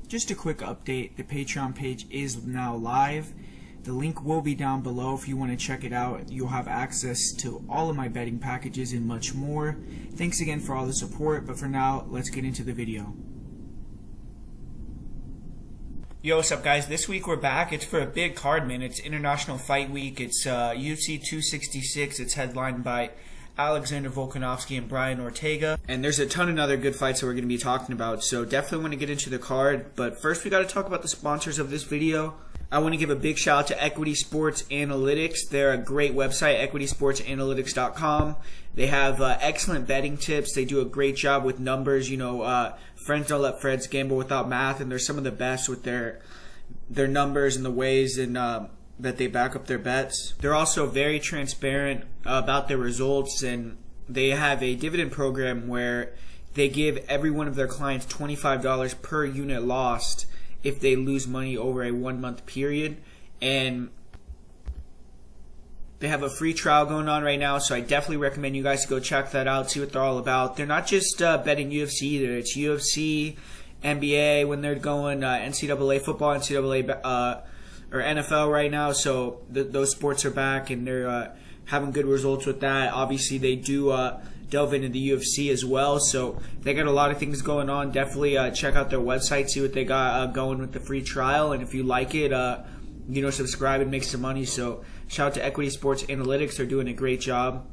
Just a quick update, the Patreon page is now live. The link will be down below if you want to check it out. You'll have access to all of my betting packages and much more. Thanks again for all the support, but for now, let's get into the video. Yo, what's up guys? This week we're back. It's for a big card, man. It's International Fight Week. It's UFC 266. It's headlined by Alexander Volkanovski and Brian Ortega. And there's a ton of other good fights that we're going to be talking about, so definitely want to get into the card. But first we got to talk about the sponsors of this video. I want to give a big shout out to Equity Sports Analytics. They're a great website, equitysportsanalytics.com. They have excellent betting tips. They do a great job with numbers. Friends don't let friends gamble without math, and they're some of the best with their numbers and the ways and that they back up their bets. They're also very transparent about their results, and they have a dividend program where they give every one of their clients $25 per unit lost if they lose money over a 1 month period. And they have a free trial going on right now, so I definitely recommend you guys to go check that out, see what they're all about. They're not just betting UFC either. It's UFC, NBA when they're going, NCAA football, NCAA or NFL right now, so those sports are back and they're having good results with that. Obviously, they do delve into the UFC as well, so they got a lot of things going on. Definitely check out their website, see what they got going with the free trial, and if you like it, subscribe and make some money. So shout out to Equity Sports Analytics. They're doing a great job.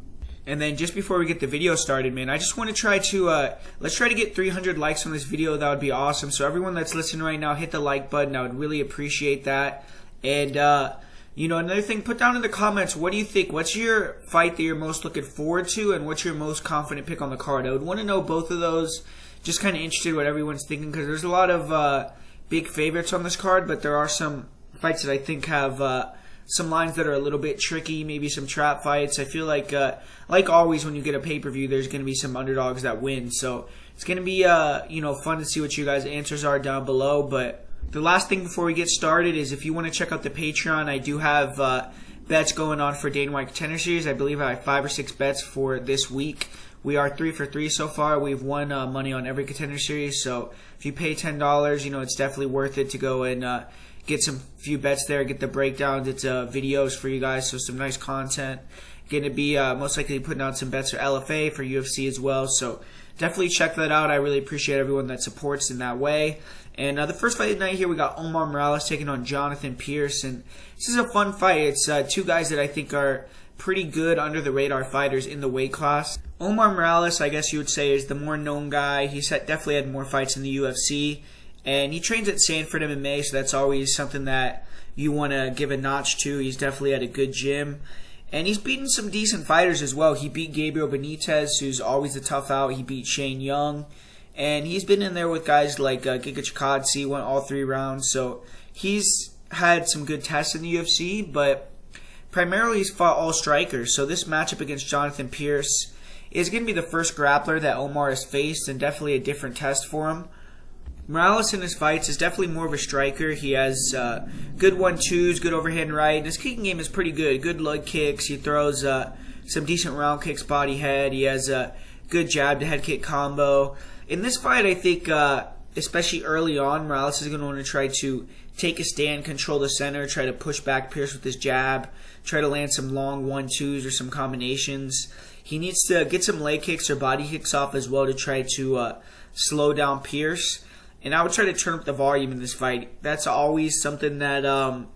And then just before we get the video started, man, I just want to try to, let's try to get 300 likes on this video. That would be awesome. So everyone that's listening right now, hit the like button. I would really appreciate that. And, another thing, put down in the comments, what do you think? What's your fight that you're most looking forward to, and what's your most confident pick on the card? I would want to know both of those. Just kind of interested what everyone's thinking, because there's a lot of big favorites on this card, but there are some fights that I think have some lines that are a little bit tricky, maybe some trap fights. I feel like always when you get a pay-per-view, there's going to be some underdogs that win. So it's going to be, fun to see what you guys' answers are down below. But the last thing before we get started is if you want to check out the Patreon, I do have bets going on for Dana White Contender Series. I believe I have 5 or 6 bets for this week. We are 3 for 3 so far. We've won money on every Contender Series. So if you pay $10, it's definitely worth it to go and get some few bets there, get the breakdowns. It's videos for you guys, so some nice content. Going to be most likely putting out some bets for LFA, for UFC as well. So definitely check that out. I really appreciate everyone that supports in that way. And the first fight of the night here, we got Omar Morales taking on Jonathan Pierce. And this is a fun fight. It's two guys that I think are pretty good under-the-radar fighters in the weight class. Omar Morales, I guess you would say, is the more known guy. He's definitely had more fights in the UFC. And he trains at Sanford MMA, so that's always something that you want to give a notch to. He's definitely at a good gym. And he's beaten some decent fighters as well. He beat Gabriel Benitez, who's always a tough out. He beat Shane Young. And he's been in there with guys like Giga Chikadze, won all 3 rounds. So he's had some good tests in the UFC, but primarily he's fought all strikers. So this matchup against Jonathan Pierce is going to be the first grappler that Omar has faced, and definitely a different test for him. Morales in his fights is definitely more of a striker. He has good 1-2s, good overhand right. His kicking game is pretty good. Good leg kicks. He throws some decent round kicks, body head. He has a good jab to head kick combo. In this fight, I think, especially early on, Morales is going to want to try to take a stand, control the center, try to push back Pierce with his jab, try to land some long 1-2s or some combinations. He needs to get some leg kicks or body kicks off as well to try to slow down Pierce. And I would try to turn up the volume in this fight. That's always something that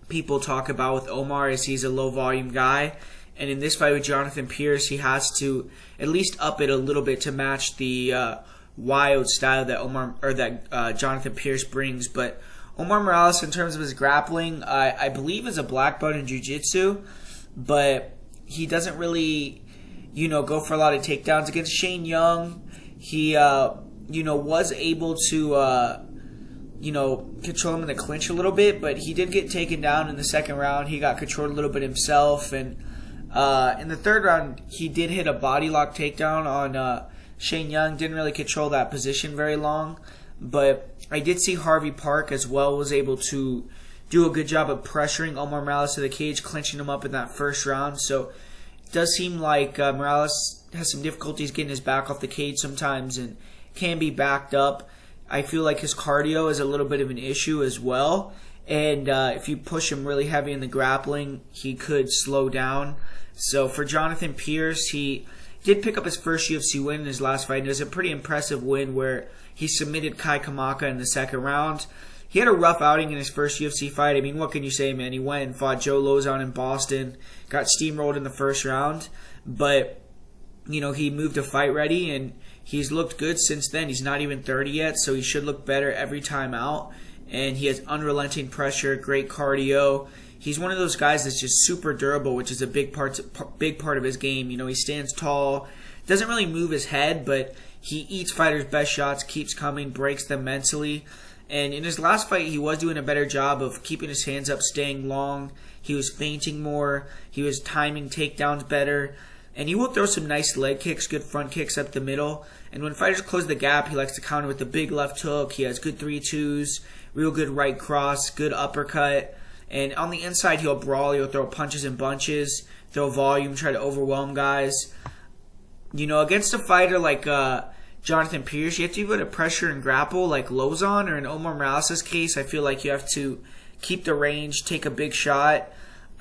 people talk about with Omar, is he's a low-volume guy. And in this fight with Jonathan Pierce, he has to at least up it a little bit to match the wild style that Jonathan Pierce brings. But Omar Morales, in terms of his grappling, I believe is a black belt in jiu-jitsu, but he doesn't really, go for a lot of takedowns. Against Shane Young, he was able to, control him in the clinch a little bit, but he did get taken down in the second round. He got controlled a little bit himself, and in the third round, he did hit a body lock takedown on Shane Young. Didn't really control that position very long, but I did see Harvey Park as well was able to do a good job of pressuring Omar Morales to the cage, clinching him up in that first round. So it does seem like Morales has some difficulties getting his back off the cage sometimes and can be backed up. I feel like his cardio is a little bit of an issue as well. And if you push him really heavy in the grappling, he could slow down. So for Jonathan Pierce, he did pick up his first UFC win in his last fight. It was a pretty impressive win where he submitted Kai Kamaka in the second round. He had a rough outing in his first UFC fight. I mean, what can you say, man? He went and fought Joe Lozon in Boston, got steamrolled in the first round. But, you know, he moved to fight ready, and he's looked good since then. He's not even 30 yet, so he should look better every time out. And he has unrelenting pressure, great cardio. He's one of those guys that's just super durable, which is a big part of his game. You know, he stands tall, doesn't really move his head, but he eats fighters' best shots, keeps coming, breaks them mentally. And in his last fight, he was doing a better job of keeping his hands up, staying long. He was feinting more. He was timing takedowns better. And he will throw some nice leg kicks, good front kicks up the middle. And when fighters close the gap, he likes to counter with the big left hook. He has good 3-2s, real good right cross, good uppercut. And on the inside, he'll brawl. He'll throw punches and bunches, throw volume, try to overwhelm guys. You know, against a fighter like Jonathan Pierce, you have to be able to pressure and grapple like Lozon, or in Omar Morales' case, I feel like you have to keep the range, take a big shot,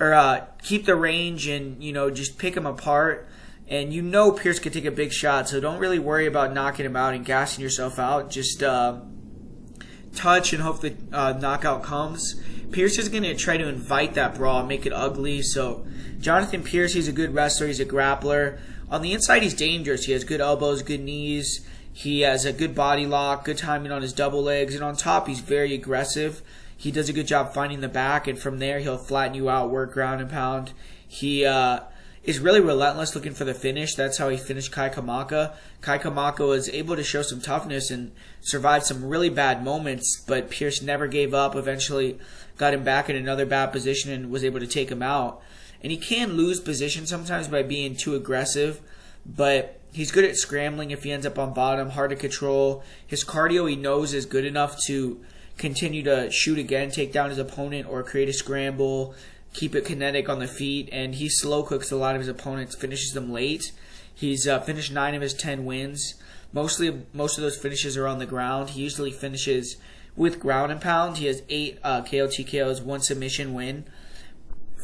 or keep the range and, you know, just pick him apart. And you know Pierce could take a big shot, so don't really worry about knocking him out and gassing yourself out. Just touch and hope the knockout comes. Pierce is going to try to invite that brawl, make it ugly. So Jonathan Pierce, he's a good wrestler, he's a grappler. On the inside, he's dangerous. He has good elbows, good knees. He has a good body lock, good timing on his double legs. And on top, he's very aggressive. He does a good job finding the back, and from there, he'll flatten you out, work ground and pound. He is really relentless looking for the finish. That's how he finished Kai Kamaka. Kai Kamaka was able to show some toughness and survive some really bad moments, but Pierce never gave up, eventually got him back in another bad position and was able to take him out. And he can lose position sometimes by being too aggressive, but he's good at scrambling if he ends up on bottom, hard to control. His cardio, he knows, is good enough to continue to shoot again, take down his opponent, or create a scramble, keep it kinetic on the feet, and he slow cooks a lot of his opponents, finishes them late. He's finished 9 of his 10 wins. Most of those finishes are on the ground. He usually finishes with ground and pound. He has 8 KO TKOs, 1 submission win.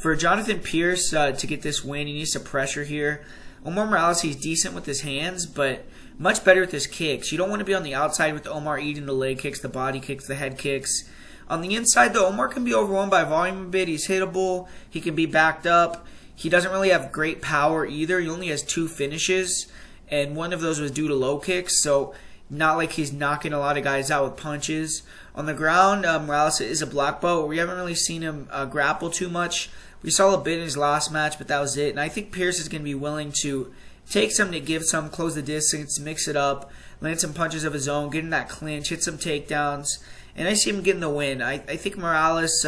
For Jonathan Pierce to get this win, he needs to pressure here. Omar Morales, he's decent with his hands, but much better with his kicks. You don't want to be on the outside with Omar eating the leg kicks, the body kicks, the head kicks. On the inside, though, Omar can be overwhelmed by volume a bit. He's hittable. He can be backed up. He doesn't really have great power either. He only has 2 finishes, and one of those was due to low kicks, so not like he's knocking a lot of guys out with punches. On the ground, Morales is a black belt. We haven't really seen him grapple too much. We saw a bit in his last match, but that was it. And I think Pierce is going to be willing to take some to give some, close the distance, mix it up, land some punches of his own, get in that clinch, hit some takedowns. And I see him getting the win. I think Morales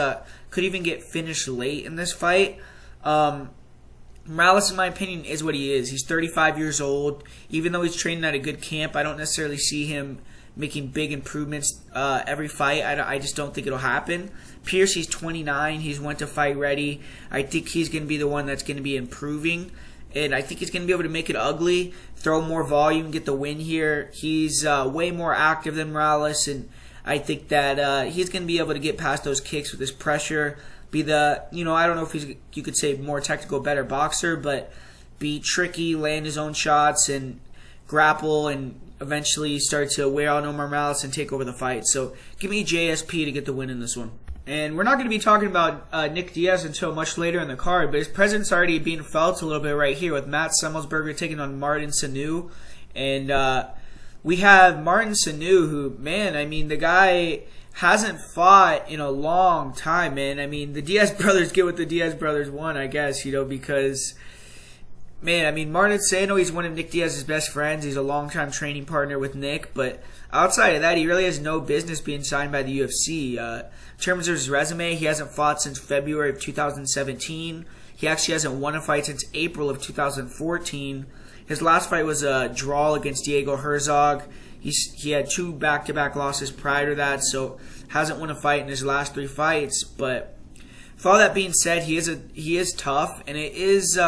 could even get finished late in this fight. Morales, in my opinion, is what he is. He's 35 years old. Even though he's training at a good camp, I don't necessarily see him making big improvements every fight. I just don't think it'll happen. Pierce, he's 29. He's went to fight ready. I think he's going to be the one that's going to be improving. And I think he's going to be able to make it ugly, throw more volume, get the win here. He's way more active than Morales, and I think that he's going to be able to get past those kicks with his pressure, be the, I don't know if you could say more technical, better boxer, but be tricky, land his own shots, and grapple, and eventually start to wear out Omar Morales and take over the fight. So give me JSP to get the win in this one. And we're not going to be talking about Nick Diaz until much later in the card, but his presence already being felt a little bit right here with Matt Semmelsberger taking on Martin Sanu. And we have Martin Sanu, who, man, I mean, the guy hasn't fought in a long time, man. I mean, the Diaz brothers get what the Diaz brothers want, I guess, because, man, I mean, Martin Sanu, he's one of Nick Diaz's best friends. He's a long-time training partner with Nick, but outside of that, he really has no business being signed by the UFC. In terms of his resume, he hasn't fought since February of 2017. He actually hasn't won a fight since April of 2014. His last fight was a draw against Diego Herzog. He had 2 back-to-back losses prior to that, so hasn't won a fight in his last 3 fights. But for all that being said, he is tough, and it is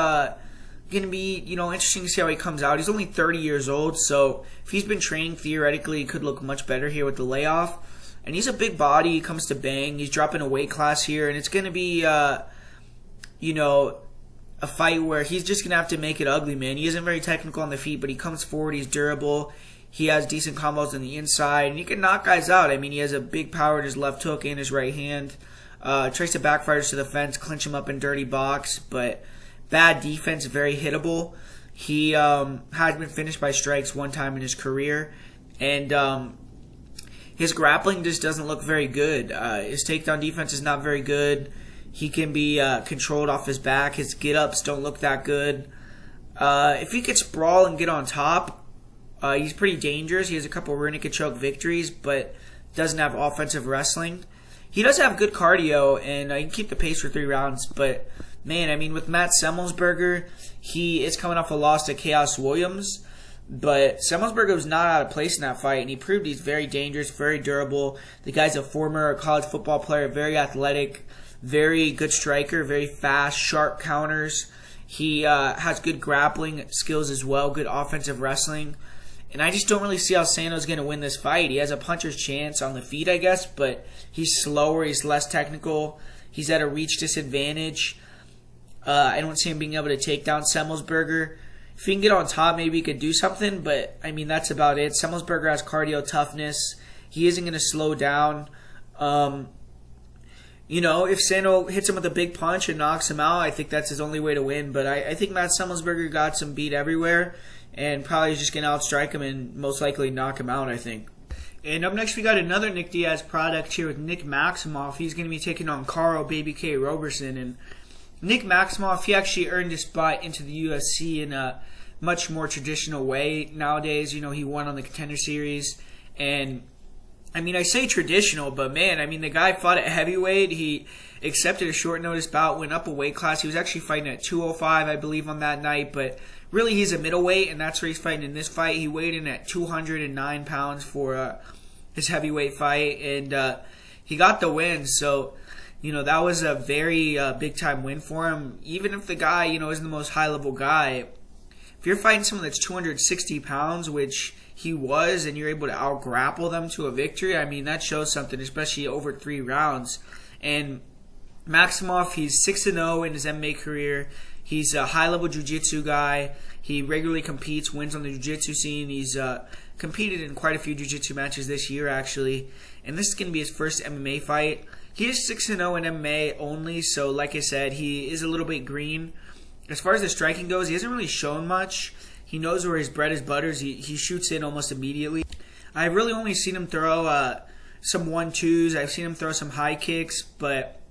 going to be, interesting to see how he comes out. He's only 30 years old, so if he's been training, theoretically, he could look much better here with the layoff. And he's a big body. He comes to bang. He's dropping a weight class here, and it's going to be, a fight where he's just going to have to make it ugly, man. He isn't very technical on the feet, but he comes forward. He's durable. He has decent combos on the inside, and he can knock guys out. I mean, he has a big power in his left hook and his right hand. Tries to backfires to the fence, clinch him up in dirty box, but bad defense, very hittable. He has been finished by strikes one time in his career, and his grappling just doesn't look very good. His takedown defense is not very good. He can be controlled off his back. His get-ups don't look that good. If he could sprawl and get on top, he's pretty dangerous. He has a couple rear naked choke victories, but doesn't have offensive wrestling. He does have good cardio, and he can keep the pace for 3 rounds. But, man, I mean, with Matt Semelsberger, he is coming off a loss to Chaos Williams. But Semelsberger was not out of place in that fight, and he proved he's very dangerous, very durable. The guy's a former college football player, very athletic, very good striker, very fast, sharp counters. He has good grappling skills as well, good offensive wrestling. And I just don't really see how Santos is going to win this fight. He has a puncher's chance on the feet, I guess, but he's slower, he's less technical, he's at a reach disadvantage. I don't see him being able to take down Semelsberger. If he can get on top, maybe he could do something, but, I mean, that's about it. Semelsberger has cardio toughness. He isn't going to slow down. If Santos hits him with a big punch and knocks him out, I think that's his only way to win. But I think Matt Semelsberger got some beat everywhere, and probably just going to outstrike him and most likely knock him out, I think. And up next, we got another Nick Diaz product here with Nick Maximoff. He's going to be taking on Carl Baby K. Roberson. And Nick Maximoff, he actually earned his spot into the UFC in a much more traditional way nowadays. He won on the Contender Series. And, I mean, I say traditional, but, man, I mean, the guy fought at heavyweight. He accepted a short notice bout, went up a weight class. He was actually fighting at 205, I believe, on that night. But really, he's a middleweight, and that's where he's fighting in this fight. He weighed in at 209 pounds for his heavyweight fight, and he got the win. So, that was a very big-time win for him. Even if the guy, isn't the most high-level guy, if you're fighting someone that's 260 pounds, which he was, and you're able to out-grapple them to a victory, I mean, that shows something, especially over 3 rounds. And Maximoff, he's 6-0 in his MMA career. He's a high-level jiu-jitsu guy. He regularly competes, wins on the jiu-jitsu scene. He's competed in quite a few jiu-jitsu matches this year, actually. And this is going to be his first MMA fight. He is 6-0 in MMA only, so like I said, he is a little bit green. As far as the striking goes, he hasn't really shown much. He knows where his bread is butters. He shoots in almost immediately. I've really only seen him throw some 1-2s. I've seen him throw some high kicks, but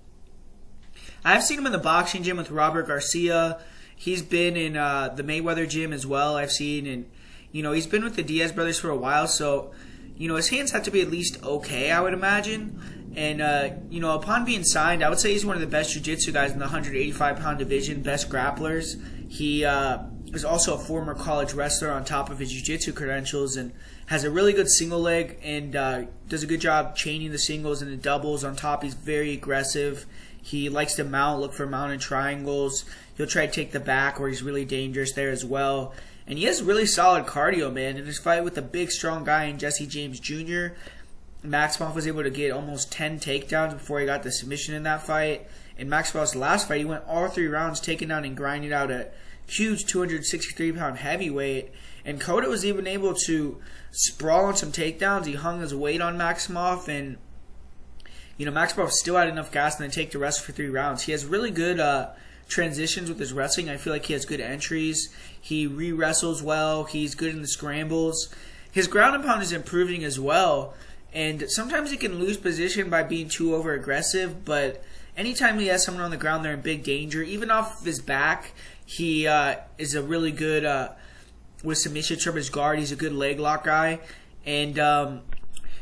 I've seen him in the boxing gym with Robert Garcia. He's been in the Mayweather gym as well, I've seen. And, he's been with the Diaz brothers for a while, so, his hands have to be at least okay, I would imagine. And, upon being signed, I would say he's one of the best jiu-jitsu guys in the 185-pound division, best grapplers. He is also a former college wrestler on top of his jiu-jitsu credentials and has a really good single leg and does a good job chaining the singles and the doubles. On top, he's very aggressive. He likes to look for mounted triangles. He'll try to take the back where he's really dangerous there as well. And he has really solid cardio, man. In his fight with a big, strong guy in Jesse James Jr., Maximoff was able to get almost 10 takedowns before he got the submission in that fight. In Maximoff's last fight, he went all 3 rounds, taking down and grinding out a huge 263-pound heavyweight. And Cota was even able to sprawl on some takedowns. He hung his weight on Maximoff, and Maximoff still had enough gas and then take the rest for 3 rounds. He has really good transitions with his wrestling. I feel like he has good entries. He re-wrestles well. He's good in the scrambles. His ground and pound is improving as well. And sometimes he can lose position by being too over-aggressive, but anytime he has someone on the ground, they're in big danger. Even off his back, he is a really good, with submission from his guard, he's a good leg lock guy. And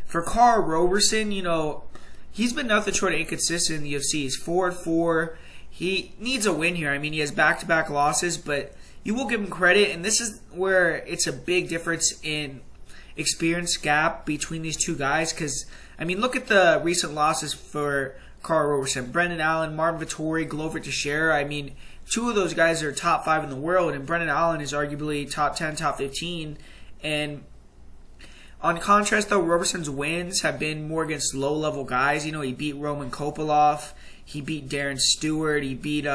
for Carl Roberson, he's been nothing short of inconsistent in the UFC. He's 4-4. He needs a win here. I mean, he has back-to-back losses, but you will give him credit, and this is where it's a big difference in experience gap between these two guys, because, I mean, look at the recent losses for Carl Roberson. Brendan Allen, Martin Vettori, Glover Teixeira. I mean, two of those guys are top 5 in the world, and Brendan Allen is arguably top 10, top 15. And on contrast, though, Roberson's wins have been more against low-level guys. You know, he beat Roman Kopylov, he beat Darren Stewart, he did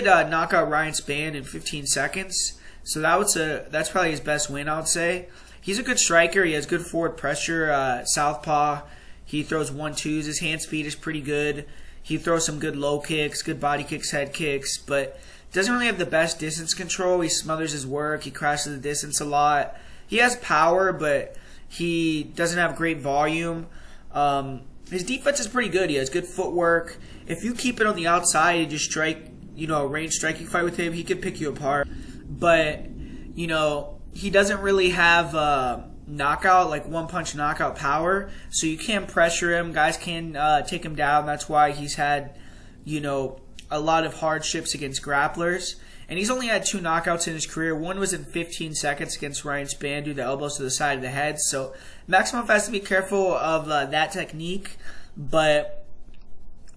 knock out Ryan Spann in 15 seconds. So that's probably his best win, I would say. He's a good striker. He has good forward pressure, southpaw. He throws 1-2s. His hand speed is pretty good. He throws some good low kicks, good body kicks, head kicks, but doesn't really have the best distance control. He smothers his work. He crashes the distance a lot. He has power, but he doesn't have great volume. His defense is pretty good. He has good footwork. If you keep it on the outside and just strike, a range striking fight with him, he could pick you apart. But, he doesn't really have knockout, like one-punch knockout power, so you can't pressure him. Guys can take him down. That's why he's had, a lot of hardships against grapplers. And he's only had 2 knockouts in his career. One was in 15 seconds against Ryan Spann due to elbows to the side of the head. So Maximov has to be careful of that technique. But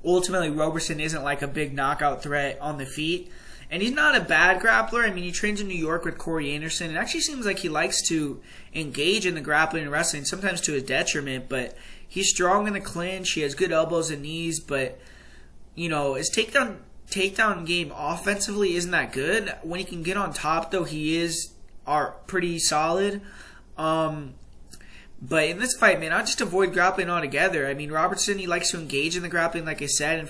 ultimately, Roberson isn't like a big knockout threat on the feet. And he's not a bad grappler. I mean, he trains in New York with Corey Anderson. It actually seems like he likes to engage in the grappling and wrestling, sometimes to his detriment. But he's strong in the clinch. He has good elbows and knees. But, his takedown game offensively isn't that good. When he can get on top, though, he are pretty solid. But in this fight, man, I'll just avoid grappling altogether. I mean, Robertson, he likes to engage in the grappling, like I said. And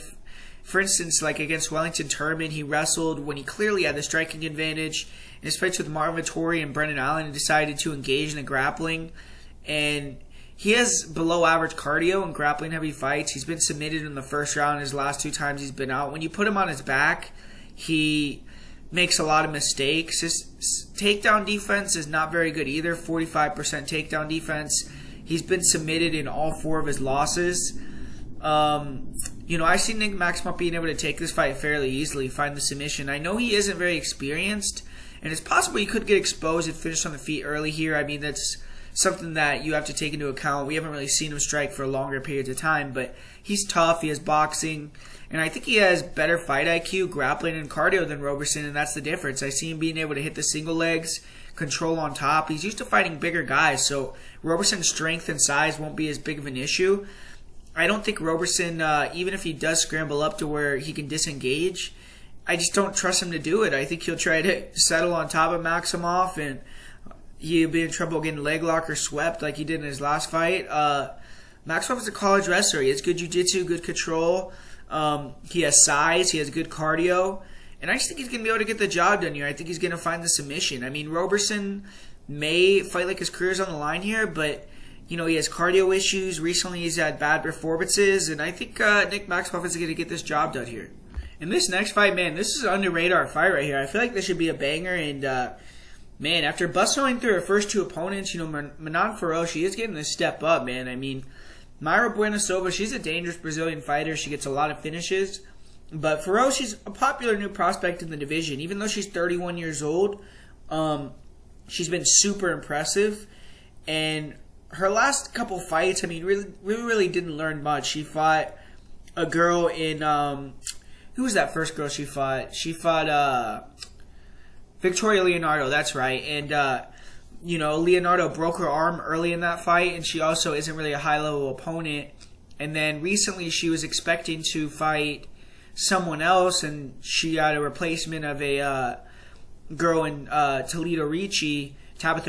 for instance, like against Wellington Turman, he wrestled when he clearly had the striking advantage. In his fights with Marvin Vettori and Brendan Allen, he decided to engage in the grappling. And he has below average cardio in grappling heavy fights. He's been submitted in the first round his last 2 times he's been out. When you put him on his back, he makes a lot of mistakes. His takedown defense is not very good either, 45% takedown defense. He's been submitted in all 4 of his losses. I see Nick Maximov being able to take this fight fairly easily, find the submission. I know he isn't very experienced, and it's possible he could get exposed and finish on the feet early here. I mean, that's something that you have to take into account. We haven't really seen him strike for longer periods of time, but he's tough. He has boxing, and I think he has better fight IQ, grappling, and cardio than Roberson, and that's the difference. I see him being able to hit the single legs, control on top. He's used to fighting bigger guys, so Roberson's strength and size won't be as big of an issue. I don't think Roberson, even if he does scramble up to where he can disengage, I just don't trust him to do it. I think he'll try to settle on top of Maximov, and he'll be in trouble getting leg lock or swept like he did in his last fight. Maximov is a college wrestler. He has good jiu-jitsu, good control. He has size. He has good cardio. And I just think he's going to be able to get the job done here. I think he's going to find the submission. I mean, Roberson may fight like his career's on the line here, but he has cardio issues. Recently, he's had bad performances, and I think Nick Maximov is going to get this job done here. And this next fight, man, this is an under-radar fight right here. I feel like this should be a banger, and man, after bustling through her first 2 opponents, Manon Fiorot, she is getting a step up, man. I mean, Mayra Buenasoba, she's a dangerous Brazilian fighter. She gets a lot of finishes. But Fiorot, she's a popular new prospect in the division. Even though she's 31 years old, she's been super impressive. And her last couple fights, I mean, really didn't learn much. She fought a girl in, who was that first girl she fought? She fought Victoria Leonardo, that's right. And, Leonardo broke her arm early in that fight, and she also isn't really a high-level opponent. And then recently she was expecting to fight someone else, and she got a replacement of a girl in Tabitha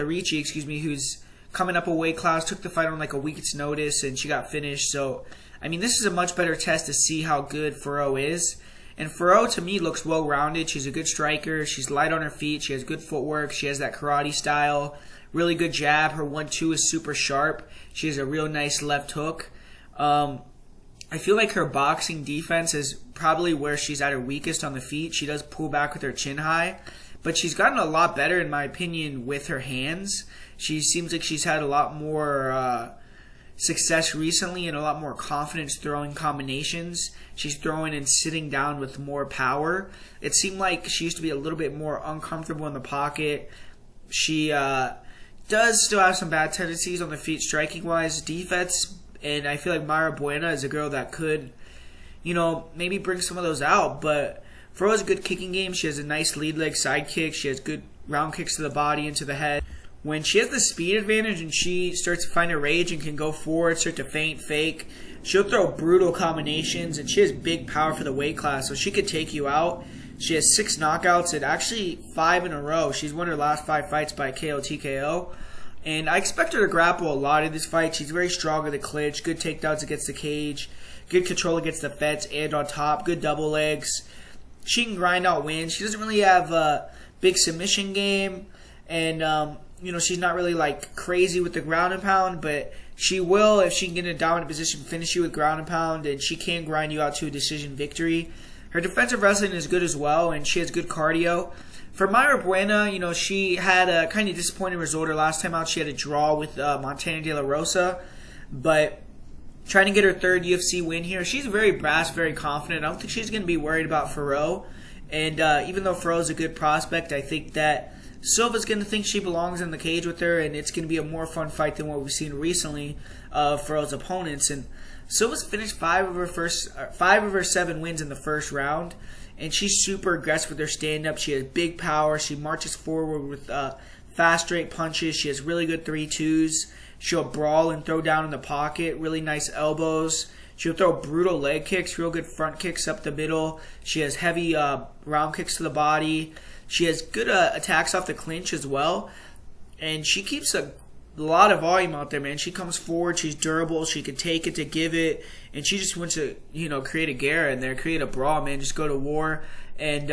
Ricci, who's coming up a weight class, took the fight on like a week's notice, and she got finished. So, I mean, this is a much better test to see how good Fiorot is. And Fiorot, to me, looks well-rounded. She's a good striker. She's light on her feet. She has good footwork. She has that karate style. Really good jab. Her 1-2 is super sharp. She has a real nice left hook. I feel like her boxing defense is probably where she's at her weakest on the feet. She does pull back with her chin high. But she's gotten a lot better, in my opinion, with her hands. She seems like she's had a lot more success recently and a lot more confidence throwing combinations. She's throwing and sitting down with more power. It seemed like she used to be a little bit more uncomfortable in the pocket. She does still have some bad tendencies on the feet striking-wise, defense, and I feel like Mayra Buena is a girl that could, maybe bring some of those out. But Fiorot has a good kicking game. She has a nice lead leg side kick. She has good round kicks to the body and to the head. When she has the speed advantage and she starts to find her rage and can go forward, start to feint, fake, she'll throw brutal combinations, and she has big power for the weight class, so she could take you out. She has 6 knockouts and actually 5 in a row. She's won her last 5 fights by KO TKO. And I expect her to grapple a lot in this fight. She's very strong with the clinch, good takedowns against the cage, good control against the fence and on top, good double legs. She can grind out wins. She doesn't really have a big submission game, and she's not really like crazy with the ground and pound, but she will, if she can get in a dominant position, finish you with ground and pound, and she can grind you out to a decision victory. Her defensive wrestling is good as well, and she has good cardio. For Mayra Buena, she had a kind of disappointing result her last time out. She had a draw with Montana De La Rosa, but trying to get her 3rd UFC win here. She's very brash, very confident. I don't think she's going to be worried about Fiorot, and even though Fiorot is a good prospect, I think that Silva's going to think she belongs in the cage with her, and it's going to be a more fun fight than what we've seen recently of Fiorot's opponents. And Silva's finished 5 of her 7 wins in the first round, and she's super aggressive with her stand-up. She has big power. She marches forward with fast, straight punches. She has really good 3-2s. She'll brawl and throw down in the pocket. Really nice elbows. She'll throw brutal leg kicks, real good front kicks up the middle. She has heavy round kicks to the body. She has good attacks off the clinch as well. And she keeps a lot of volume out there, man. She comes forward. She's durable. She can take it to give it. And she just wants to, create a guerra in there, create a brawl, man. Just go to war. And,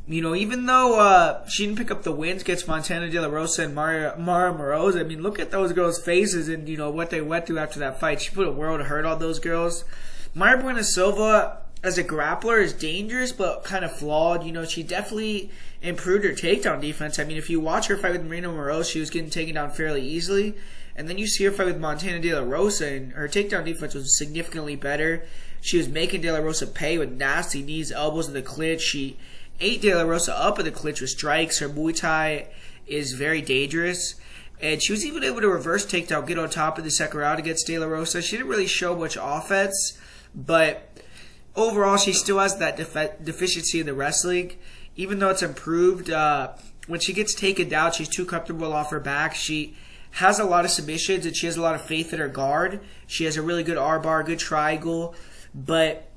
even though she didn't pick up the wins against Montana De La Rosa and Mara Moraes, I mean, look at those girls' faces and, what they went through after that fight. She put a world of hurt on those girls. Mayra Buena Silva, as a grappler, is dangerous but kind of flawed. She definitely improved her takedown defense. I mean, if you watch her fight with Marina Moraes, she was getting taken down fairly easily. And then you see her fight with Montana De La Rosa, and her takedown defense was significantly better. She was making De La Rosa pay with nasty knees, elbows in the clinch. She ate De La Rosa up in the clinch with strikes. Her Muay Thai is very dangerous. And she was even able to reverse takedown, get on top of the second round against De La Rosa. She didn't really show much offense, but overall, she still has that deficiency in the wrestling. Even though it's improved, when she gets taken down, she's too comfortable off her back. She has a lot of submissions, and she has a lot of faith in her guard. She has a really good R-bar, good triangle, but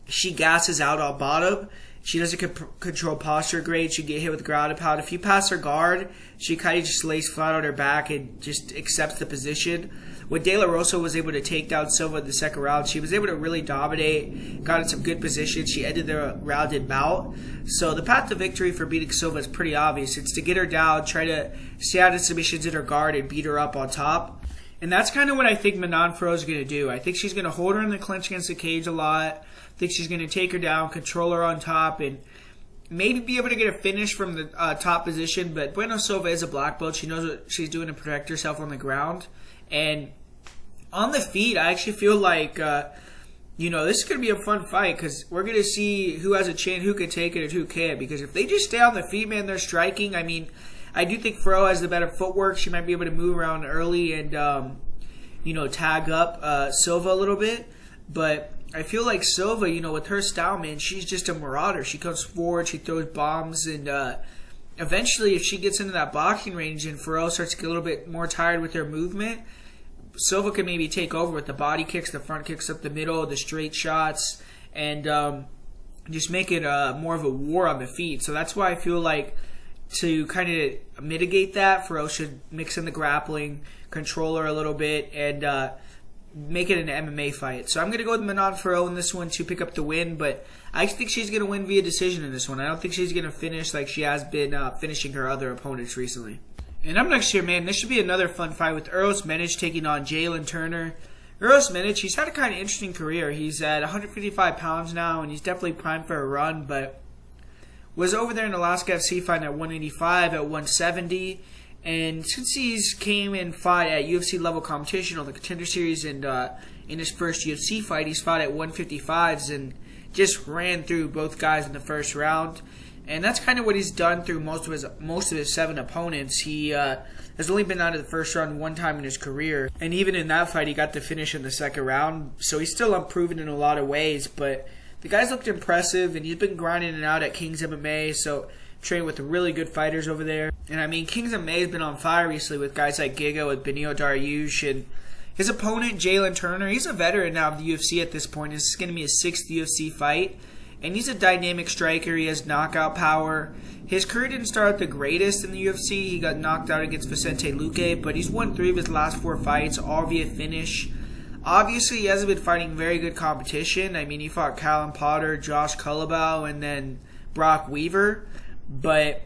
she gasses out on bottom. She doesn't control posture great. She get hit with ground and pound. If you pass her guard, she kind of just lays flat on her back and just accepts the position. When De La Rosa was able to take down Silva in the second round, she was able to really dominate, got in some good positions. She ended the round in bout. So the path to victory for beating Silva is pretty obvious. It's to get her down, try to stay out of submissions in her guard, and beat her up on top. And that's kind of what I think Manon Fiorot is going to do. I think she's going to hold her in the clinch against the cage a lot. I think she's going to take her down, control her on top, and maybe be able to get a finish from the top position. But Buena Silva is a black belt. She knows what she's doing to protect herself on the ground. And on the feet, I actually feel like, this is going to be a fun fight because we're going to see who has a chance, who can take it, and who can't. Because if they just stay on the feet, man, they're striking. I mean, I do think Fiorot has the better footwork. She might be able to move around early and, tag up Silva a little bit. But I feel like Silva, with her style, man, she's just a marauder. She comes forward, she throws bombs, and eventually if she gets into that boxing range and Fiorot starts to get a little bit more tired with her movement, Silva can maybe take over with the body kicks, the front kicks up the middle, the straight shots, and just make it more of a war on the feet. So that's why I feel like to kind of mitigate that, Fiorot should mix in the grappling, control her a little bit, and make it an MMA fight. So I'm going to go with Manon Fiorot in this one to pick up the win, but I think she's going to win via decision in this one. I don't think she's going to finish like she has been finishing her other opponents recently. And up next here, man, this should be another fun fight with Uros Medic taking on Jalen Turner. Uros Medic, he's had a kind of interesting career. He's at 155 pounds now, and he's definitely primed for a run, but was over there in Alaska FC fighting at 185, at 170, and since he's came and fought at UFC level competition on the Contender Series and in his first UFC fight, he's fought at 155s and just ran through both guys in the first round. And that's kind of what he's done through most of his 7 opponents. He has only been out of the first round one time in his career, and even in that fight, he got the finish in the second round. So he's still unproven in a lot of ways, but the guy's looked impressive, and he's been grinding it out at Kings MMA, so trained with really good fighters over there. And I mean, Kings MMA has been on fire recently with guys like Giga, with Benio Dariush, and his opponent, Jalen Turner. He's a veteran now of the UFC at this point. This is going to be his 6th UFC fight. And he's a dynamic striker. He has knockout power. His career didn't start out the greatest in the UFC. He got knocked out against Vicente Luque, but he's won 3 of his last 4 fights, all via finish. Obviously, he hasn't been fighting very good competition. I mean, he fought Callum Potter, Josh Culibao, and then Brock Weaver. But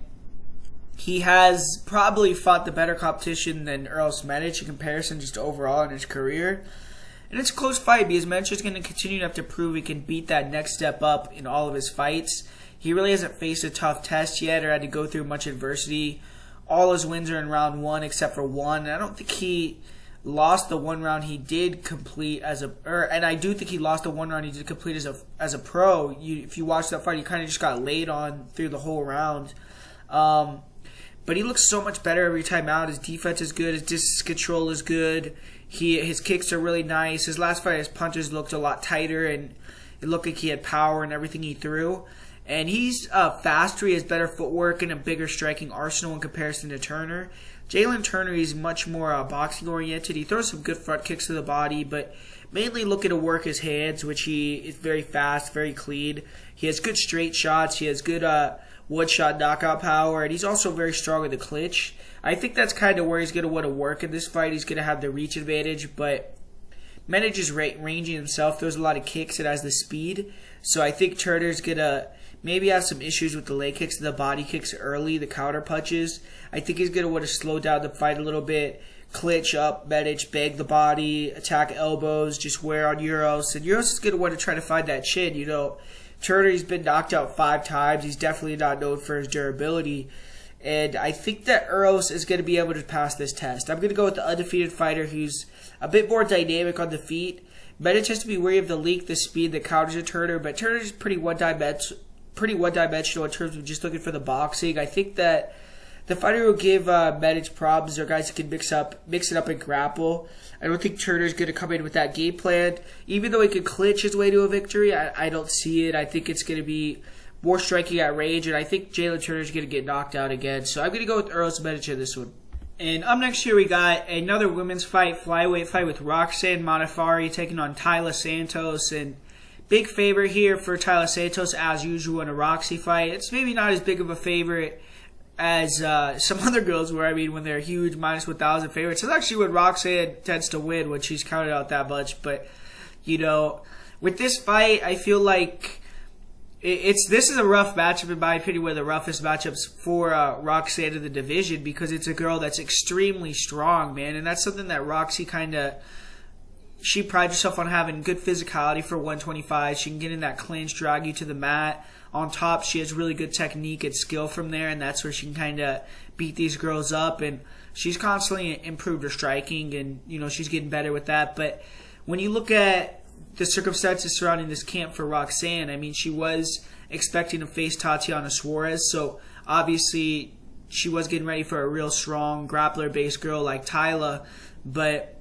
he has probably fought the better competition than Earl Smetic in comparison just overall in his career. And it's a close fight because Smetic is going to continue to have to prove he can beat that next step up in all of his fights. He really hasn't faced a tough test yet or had to go through much adversity. All his wins are in round 1 except for 1. And I don't think he lost the 1 round he did complete and I do think he lost the 1 round he did complete as a pro. If you watch that fight, he kind of just got laid on through the whole round. But he looks so much better every time out. His defense is good. His distance control is good. His kicks are really nice. His last fight, his punches looked a lot tighter, and it looked like he had power in everything he threw. And he's faster. He has better footwork and a bigger striking arsenal in comparison to Turner. Jalen Turner is much more boxing oriented. He throws some good front kicks to the body, but mainly looking to work his hands, which he is very fast, very clean. He has good straight shots. He has good wood shot knockout power, and he's also very strong in the clinch. I think that's kind of where he's going to want to work in this fight. He's going to have the reach advantage, but Smetic is ranging himself. Throws a lot of kicks. It has the speed. So I think Turner's going to maybe have some issues with the leg kicks and the body kicks early, the counter punches. I think he's going to want to slow down the fight a little bit, clinch up Smetic, bag the body, attack elbows, just wear on Euros. And Euros is going to want to try to find that chin. You know, Turner's been knocked out 5 times. He's definitely not known for his durability. And I think that Euros is going to be able to pass this test. I'm going to go with the undefeated fighter who's a bit more dynamic on the feet. Smetic has to be wary of the leak, the speed that counters a Turner, but Turner's pretty one-dimensional in terms of just looking for the boxing. I think that the fighter who will give Smetic problems are guys who can mix it up and grapple. I don't think Turner's going to come in with that game plan. Even though he could clinch his way to a victory, I don't see it. I think it's going to be more striking at range, and I think Jalen Turner's going to get knocked out again. So I'm going to go with Earl Smetic in this one. And up next here we got another women's fight, flyweight fight with Roxanne Modafferi taking on Taila Santos. And big favorite here for Taila Santos as usual in a Roxy fight. It's maybe not as big of a favorite as some other girls were. I mean, when they're huge minus 1,000 favorites. It's actually when Roxanne tends to win when she's counted out that much. But, you know, with this fight, I feel like this is a rough matchup in my opinion, one of the roughest matchups for Roxanne in the division, because it's a girl that's extremely strong, man, and that's something that Roxy she prides herself on having good physicality for 125. She can get in that clinch, drag you to the mat. On top, she has really good technique and skill from there, and that's where she can kind of beat these girls up. And she's constantly improved her striking, and you know she's getting better with that. But when you look at the circumstances surrounding this camp for Roxanne, I mean, she was expecting to face Tatiana Suarez, so obviously she was getting ready for a real strong grappler-based girl like Taila, but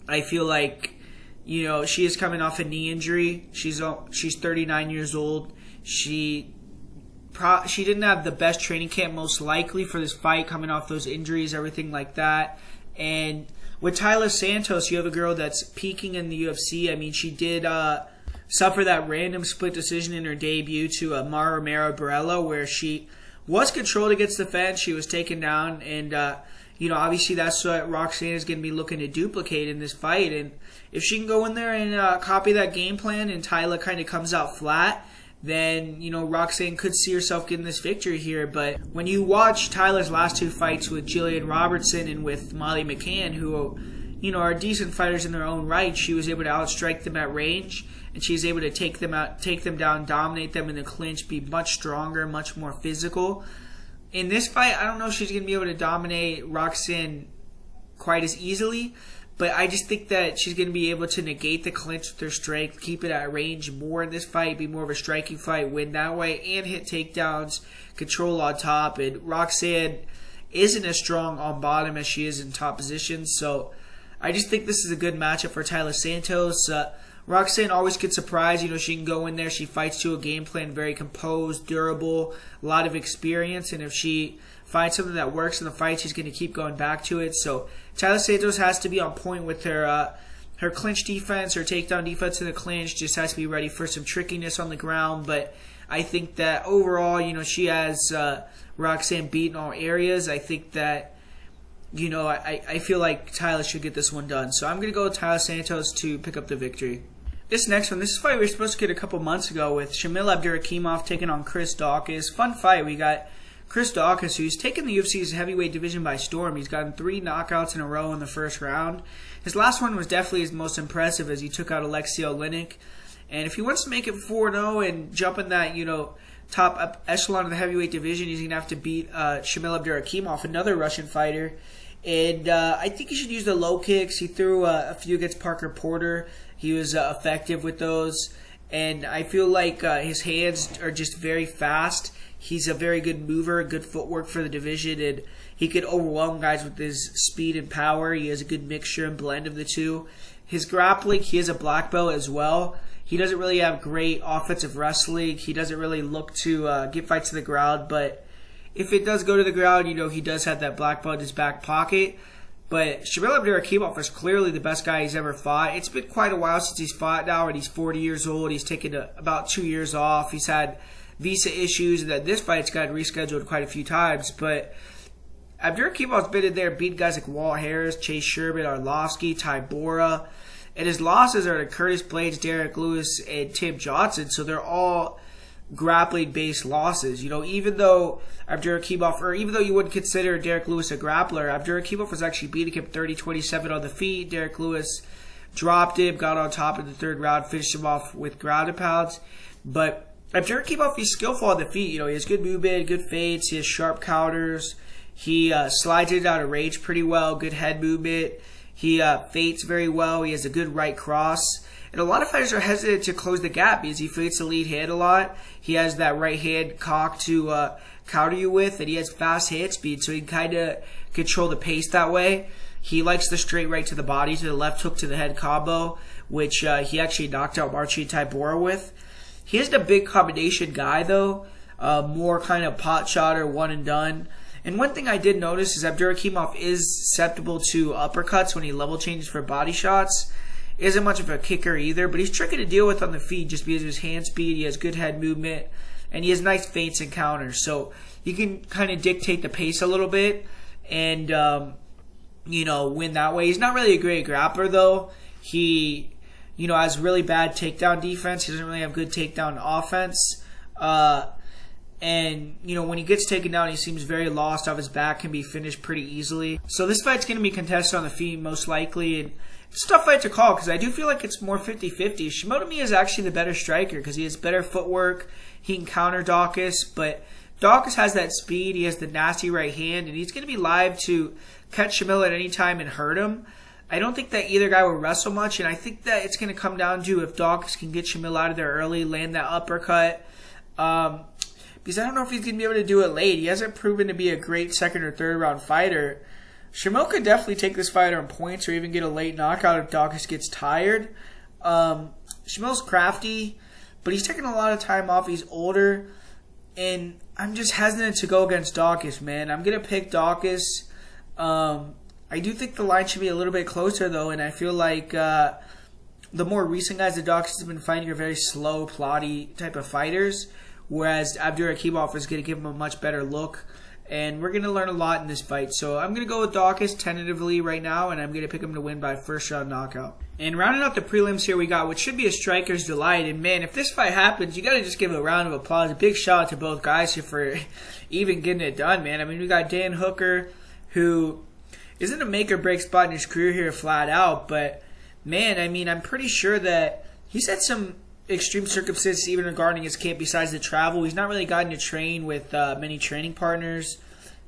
I feel like, you know, she is coming off a knee injury. She's 39 years old. She didn't have the best training camp most likely for this fight, coming off those injuries, everything like that. And with Taila Santos, you have a girl that's peaking in the UFC. I mean, she did suffer that random split decision in her debut to Mara Barella, where she was controlled against the fence. She was taken down, and you know, obviously that's what Roxanne is going to be looking to duplicate in this fight. And if she can go in there and copy that game plan, and Taila kind of comes out flat, then, you know, Roxanne could see herself getting this victory here. But when you watch Tyler's last 2 fights with Jillian Robertson and with Molly McCann, who, you know, are decent fighters in their own right, she was able to outstrike them at range, and she's able to take them down, dominate them in the clinch, be much stronger, much more physical. In this fight, I don't know if she's going to be able to dominate Roxanne quite as easily, but I just think that she's going to be able to negate the clinch with her strength, keep it at range more in this fight, be more of a striking fight, win that way, and hit takedowns, control on top. And Roxanne isn't as strong on bottom as she is in top positions, so I just think this is a good matchup for Taila Santos. Roxanne always gets surprised. She can go in there, she fights to a game plan, very composed, durable, a lot of experience, and if she finds something that works in the fight, she's going to keep going back to it. So Taila Santos has to be on point with her clinch defense, her takedown defense in the clinch. Just has to be ready for some trickiness on the ground. But I think that overall, she has Roxanne beat in all areas. I think that, I feel like Taila should get this one done. So I'm going to go with Taila Santos to pick up the victory. This next one, this is a fight we were supposed to get a couple months ago with Shamil Abdurakhimov taking on Chris Daukaus. Fun fight. We got Chris Daukaus, who's taken the UFC's heavyweight division by storm. He's gotten 3 knockouts in a row in the first round. His last one was definitely his most impressive as he took out Alexei Oleinik. And if he wants to make it 4-0 and jump in that, top echelon of the heavyweight division, he's going to have to beat Shamil Abdurakhimov, another Russian fighter. And I think he should use the low kicks. He threw a few against Parker Porter. He was effective with those. And I feel like his hands are just very fast. He's a very good mover, good footwork for the division, and he could overwhelm guys with his speed and power. He has a good mixture and blend of the two. His grappling, he is a black belt as well. He doesn't really have great offensive wrestling. He doesn't really look to get fights to the ground, but if it does go to the ground, he does have that black belt in his back pocket. But Shamil Abdurakhimov is clearly the best guy he's ever fought. It's been quite a while since he's fought now, and he's 40 years old. He's taken about 2 years off. He's had visa issues, and that this fight's got rescheduled quite a few times. But Abdurakhimov's been in there, beating guys like Walt Harris, Chase Sherman, Arlovsky, Tybura. And his losses are to Curtis Blaydes, Derek Lewis, and Tim Johnson. So they're all grappling-based losses. Even though even though you wouldn't consider Derek Lewis a grappler, Abdurakhimov was actually beating him 30-27 on the feet. Derek Lewis dropped him, got on top in the third round, finished him off with ground and pounds. But Abdurakhimov, he's skillful on the feet. He has good movement, good feints, he has sharp counters. He slides it out of range pretty well, good head movement. He feints very well. He has a good right cross. And a lot of fighters are hesitant to close the gap because he feints the lead hand a lot. He has that right hand cock to counter you with, and he has fast hand speed, so he can kind of control the pace that way. He likes the straight right to the body, to the left hook to the head combo, which he actually knocked out Marcin Tybura with. He isn't a big combination guy, though. More kind of pot shotter, one and done. And one thing I did notice is Abdurakhimov is susceptible to uppercuts when he level changes for body shots. Isn't much of a kicker either, but he's tricky to deal with on the feet just because of his hand speed. He has good head movement, and he has nice feints and counters. So you can kind of dictate the pace a little bit and, win that way. He's not really a great grappler, though. He, has really bad takedown defense. He doesn't really have good takedown offense. And, when he gets taken down, he seems very lost off his back, can be finished pretty easily. So this fight's going to be contested on the feet most likely. And it's a tough fight to call because I do feel like it's more 50-50. Shimo to me is actually the better striker because he has better footwork. He can counter Daukaus, but Daukaus has that speed. He has the nasty right hand, and he's going to be live to catch Shamil at any time and hurt him. I don't think that either guy will wrestle much, and I think that it's going to come down to if Daukaus can get Shamil out of there early, land that uppercut. Because I don't know if he's going to be able to do it late. He hasn't proven to be a great second or third round fighter. Shamil could definitely take this fighter on points or even get a late knockout if Daukaus gets tired. Shamil's crafty, but he's taking a lot of time off. He's older, and I'm just hesitant to go against Daukaus, man. I'm going to pick Daukaus. I do think the line should be a little bit closer, though, and I feel like the more recent guys that Daukaus has been fighting are very slow, plotty type of fighters, whereas Abdurakhimov is going to give him a much better look. And we're going to learn a lot in this fight. So I'm going to go with Daukaus tentatively right now, and I'm going to pick him to win by first round knockout. And rounding out the prelims here, we got what should be a striker's delight. And man, if this fight happens, you got to just give a round of applause. A big shout out to both guys here for even getting it done, man. I mean, we got Dan Hooker, who isn't a make or break spot in his career here flat out. But man, I mean, I'm pretty sure that he's had some extreme circumstances even regarding his camp besides the travel. He's not really gotten to train with many training partners.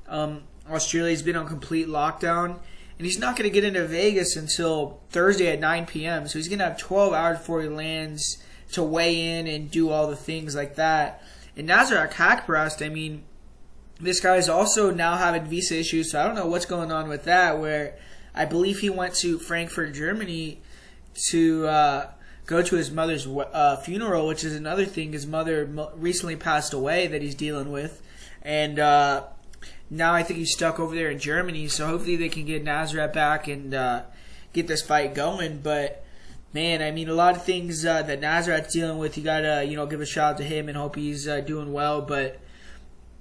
Australia's been on complete lockdown, and he's not going to get into Vegas until Thursday at 9 p.m. So he's going to have 12 hours before he lands to weigh in and do all the things like that. And Nasrat Haqparast, I mean, this guy is also now having visa issues, so I don't know what's going on with that, where I believe he went to Frankfurt, Germany to go to his mother's funeral, which is another thing. His mother recently passed away that he's dealing with. And now I think he's stuck over there in Germany. So hopefully they can get Nasrat back and get this fight going. But, man, I mean, a lot of things that Nasrat's dealing with, you got to, give a shout out to him and hope he's doing well. But,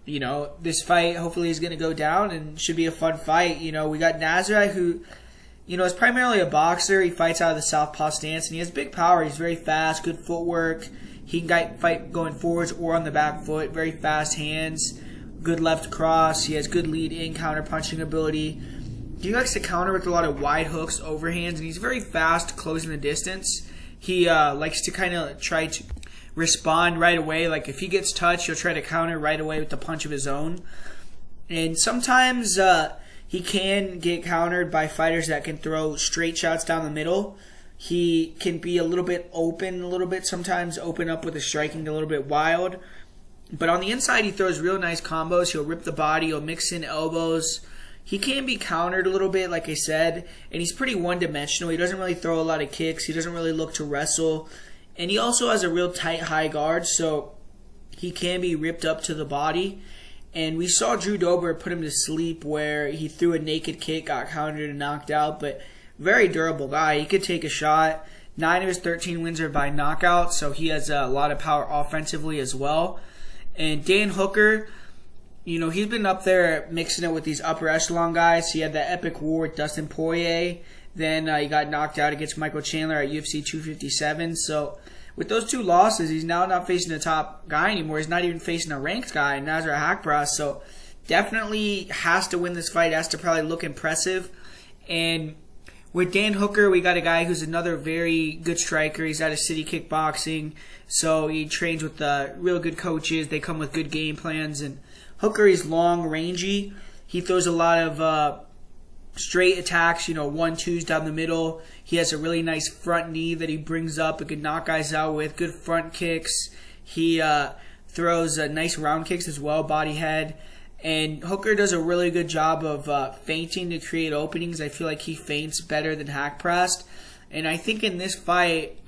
this fight hopefully is going to go down and should be a fun fight. We got Nasrat who, is primarily a boxer. He fights out of the southpaw stance, and he has big power. He's very fast, good footwork. He can fight going forwards or on the back foot. Very fast hands, good left cross. He has good lead-in counter-punching ability. He likes to counter with a lot of wide hooks, overhands, and he's very fast closing the distance. He likes to kind of try to respond right away. Like if he gets touched, he'll try to counter right away with the punch of his own. And sometimes he can get countered by fighters that can throw straight shots down the middle. He can be a little bit open, sometimes open up with his striking a little bit wild. But on the inside, he throws real nice combos. He'll rip the body. He'll mix in elbows. He can be countered a little bit, like I said, and he's pretty one-dimensional. He doesn't really throw a lot of kicks. He doesn't really look to wrestle. And he also has a real tight high guard, so he can be ripped up to the body. And we saw Drew Dober put him to sleep where he threw a naked kick, got countered and knocked out, but very durable guy. He could take a shot. 9 of his 13 wins are by knockout, so he has a lot of power offensively as well. And Dan Hooker, he's been up there mixing it with these upper echelon guys. He had that epic war with Dustin Poirier. Then he got knocked out against Michael Chandler at UFC 257. So with those 2 losses, he's now not facing a top guy anymore. He's not even facing a ranked guy, Nasrat Haqparast. So definitely has to win this fight. Has to probably look impressive. And with Dan Hooker, we got a guy who's another very good striker. He's out of City Kickboxing. So he trains with real good coaches. They come with good game plans. And Hooker is long, rangy. He throws a lot of straight attacks, 1-2s down the middle. He has a really nice front knee that he brings up and can knock guys out with. Good front kicks. He throws nice round kicks as well, body head. And Hooker does a really good job of feinting to create openings. I feel like he feints better than Haqparast. And I think in this fight,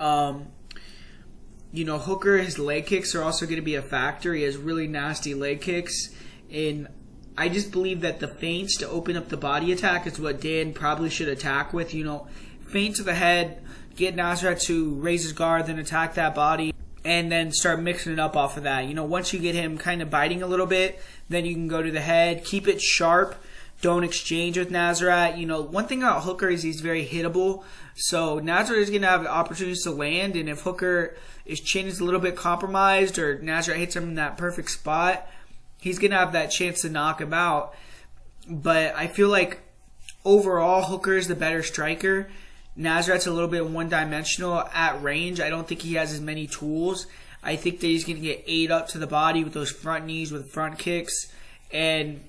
Hooker, his leg kicks are also going to be a factor. He has really nasty leg kicks. And I just believe that the feints to open up the body attack is what Dan probably should attack with. Feint to the head, get Nasrat to raise his guard, then attack that body, and then start mixing it up off of that. Once you get him kind of biting a little bit, then you can go to the head. Keep it sharp. Don't exchange with Nasrat. One thing about Hooker is he's very hittable. So Nasrat is going to have opportunities to land, and if his chin is a little bit compromised or Nasrat hits him in that perfect spot, he's going to have that chance to knock him out. But I feel like overall, Hooker is the better striker. Nasrat's a little bit one-dimensional at range. I don't think he has as many tools. I think that he's going to get ate up to the body with those front knees, with front kicks. And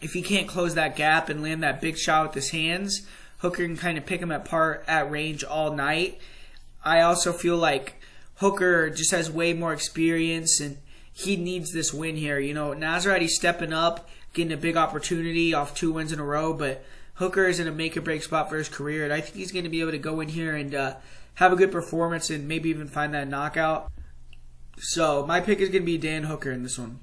if he can't close that gap and land that big shot with his hands, Hooker can kind of pick him apart at range all night. I also feel like Hooker just has way more experience, and he needs this win here. Nasrat, he's stepping up, getting a big opportunity off 2 wins in a row, but Hooker is in a make-or-break spot for his career, and I think he's going to be able to go in here and have a good performance and maybe even find that knockout. So my pick is going to be Dan Hooker in this one.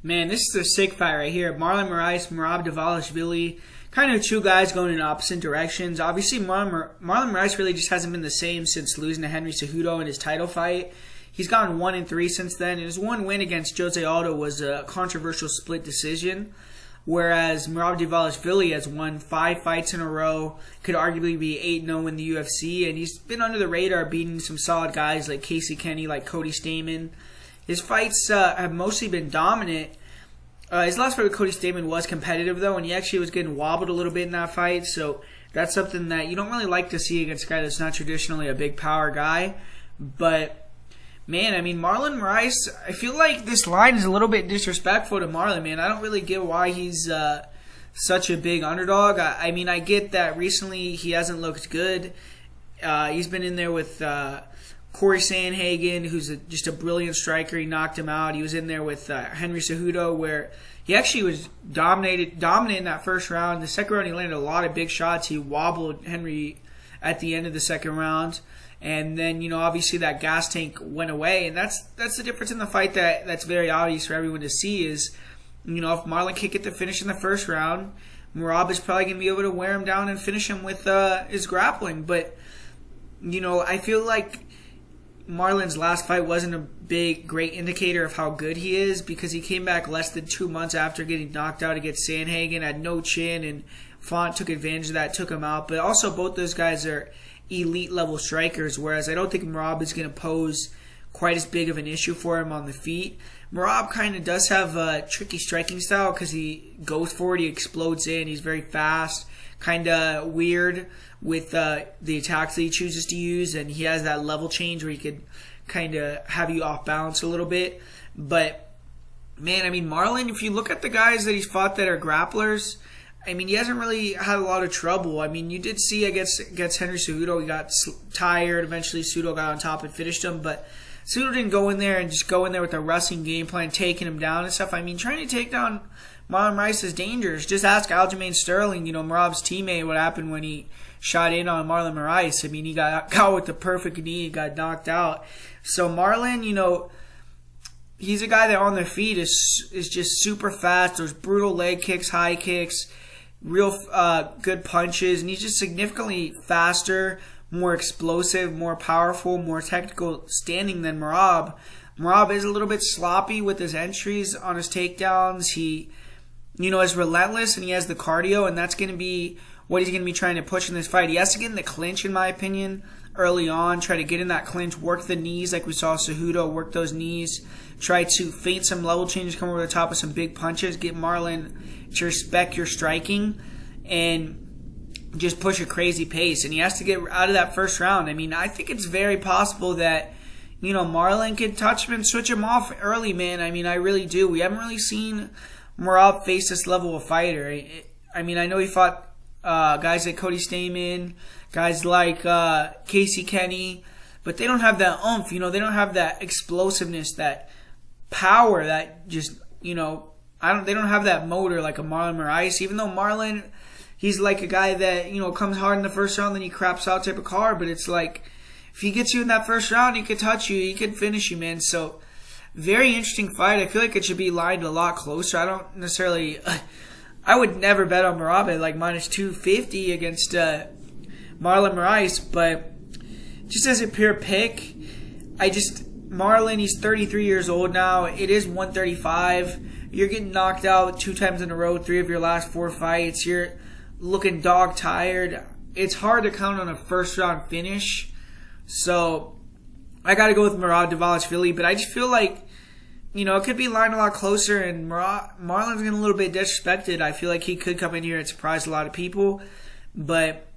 Man, this is a sick fight right here. Marlon Moraes, Merab, Dvalishvilli, kind of 2 guys going in opposite directions. Obviously, Marlon Moraes really just hasn't been the same since losing to Henry Cejudo in his title fight. He's gone 1-3 since then, and his one win against Jose Aldo was a controversial split decision. Whereas Merab Dvalishvilli has won 5 fights in a row, could arguably be 8-0 in the UFC, and he's been under the radar beating some solid guys like Casey Kenny, like Cody Stamann. His fights have mostly been dominant. His last fight with Cody Stamann was competitive, though, and he actually was getting wobbled a little bit in that fight, so that's something that you don't really like to see against a guy that's not traditionally a big power guy. But man, I mean, Marlon Moraes, I feel like this line is a little bit disrespectful to Marlon, man. I don't really get why he's such a big underdog. I mean, I get that recently he hasn't looked good. He's been in there with Corey Sandhagen, who's just a brilliant striker. He knocked him out. He was in there with Henry Cejudo, where he actually was dominant in that first round. The second round, he landed a lot of big shots. He wobbled Henry at the end of the second round. And then, obviously that gas tank went away. And that's the difference in the fight that's very obvious for everyone to see is, if Marlon can't get the finish in the first round, Merab is probably going to be able to wear him down and finish him with his grappling. But, I feel like Marlon's last fight wasn't a great indicator of how good he is because he came back less than 2 months after getting knocked out against Sandhagen, had no chin, and Font took advantage of that, took him out. But also both those guys are elite level strikers, whereas I don't think Merab is going to pose quite as big of an issue for him on the feet. Merab kind of does have a tricky striking style because he goes forward, he explodes in, he's very fast, kind of weird with the attacks that he chooses to use, and he has that level change where he could kind of have you off balance a little bit. But, man, Marlon, if you look at the guys that he's fought that are grapplers, he hasn't really had a lot of trouble. You did see against Henry Cejudo, he got tired. Eventually, Cejudo got on top and finished him. But Cejudo didn't go in there and just go in there with a wrestling game plan, taking him down and stuff. Trying to take down Marlon Moraes is dangerous. Just ask Aljamain Sterling, Merab's teammate, what happened when he shot in on Marlon Moraes. He got with the perfect knee, he got knocked out. So Marlon, he's a guy that on their feet is just super fast. Those brutal leg kicks, high kicks, real good punches, and he's just significantly faster, more explosive, more powerful, more technical standing than Merab. Merab is a little bit sloppy with his entries on his takedowns. He, is relentless and he has the cardio, and that's going to be what he's going to be trying to push in this fight. He has to get in the clinch, in my opinion, early on. Try to get in that clinch, work the knees like we saw Cejudo, work those knees. Try to feint some level changes, come over the top with some big punches, get Marlon to respect your striking, and just push a crazy pace. And he has to get out of that first round. I think it's very possible that, Marlon could touch him and switch him off early, man. I really do. We haven't really seen Merab face this level of fighter. I know he fought guys like Cody Stamen, guys like Casey Kenny, but they don't have that oomph, they don't have that explosiveness, that power, that just, they don't have that motor like a Marlon Moraes. Even though Marlon, he's like a guy that, comes hard in the first round, then he craps out type of card, but it's like, if he gets you in that first round, he could touch you, he could finish you, man. So, very interesting fight. I feel like it should be lined a lot closer. I don't necessarily... I would never bet on Merab at like minus 250 against Marlon Moraes, but just as a pure pick, Marlon, he's 33 years old now. It is 135. You're getting knocked out 2 times in a row, 3 of your last 4 fights. You're looking dog tired. It's hard to count on a first round finish. So I got to go with Merab Dvalishvilli, but I just feel like, it could be lined a lot closer, and Marlon's getting a little bit disrespected. I feel like he could come in here and surprise a lot of people. But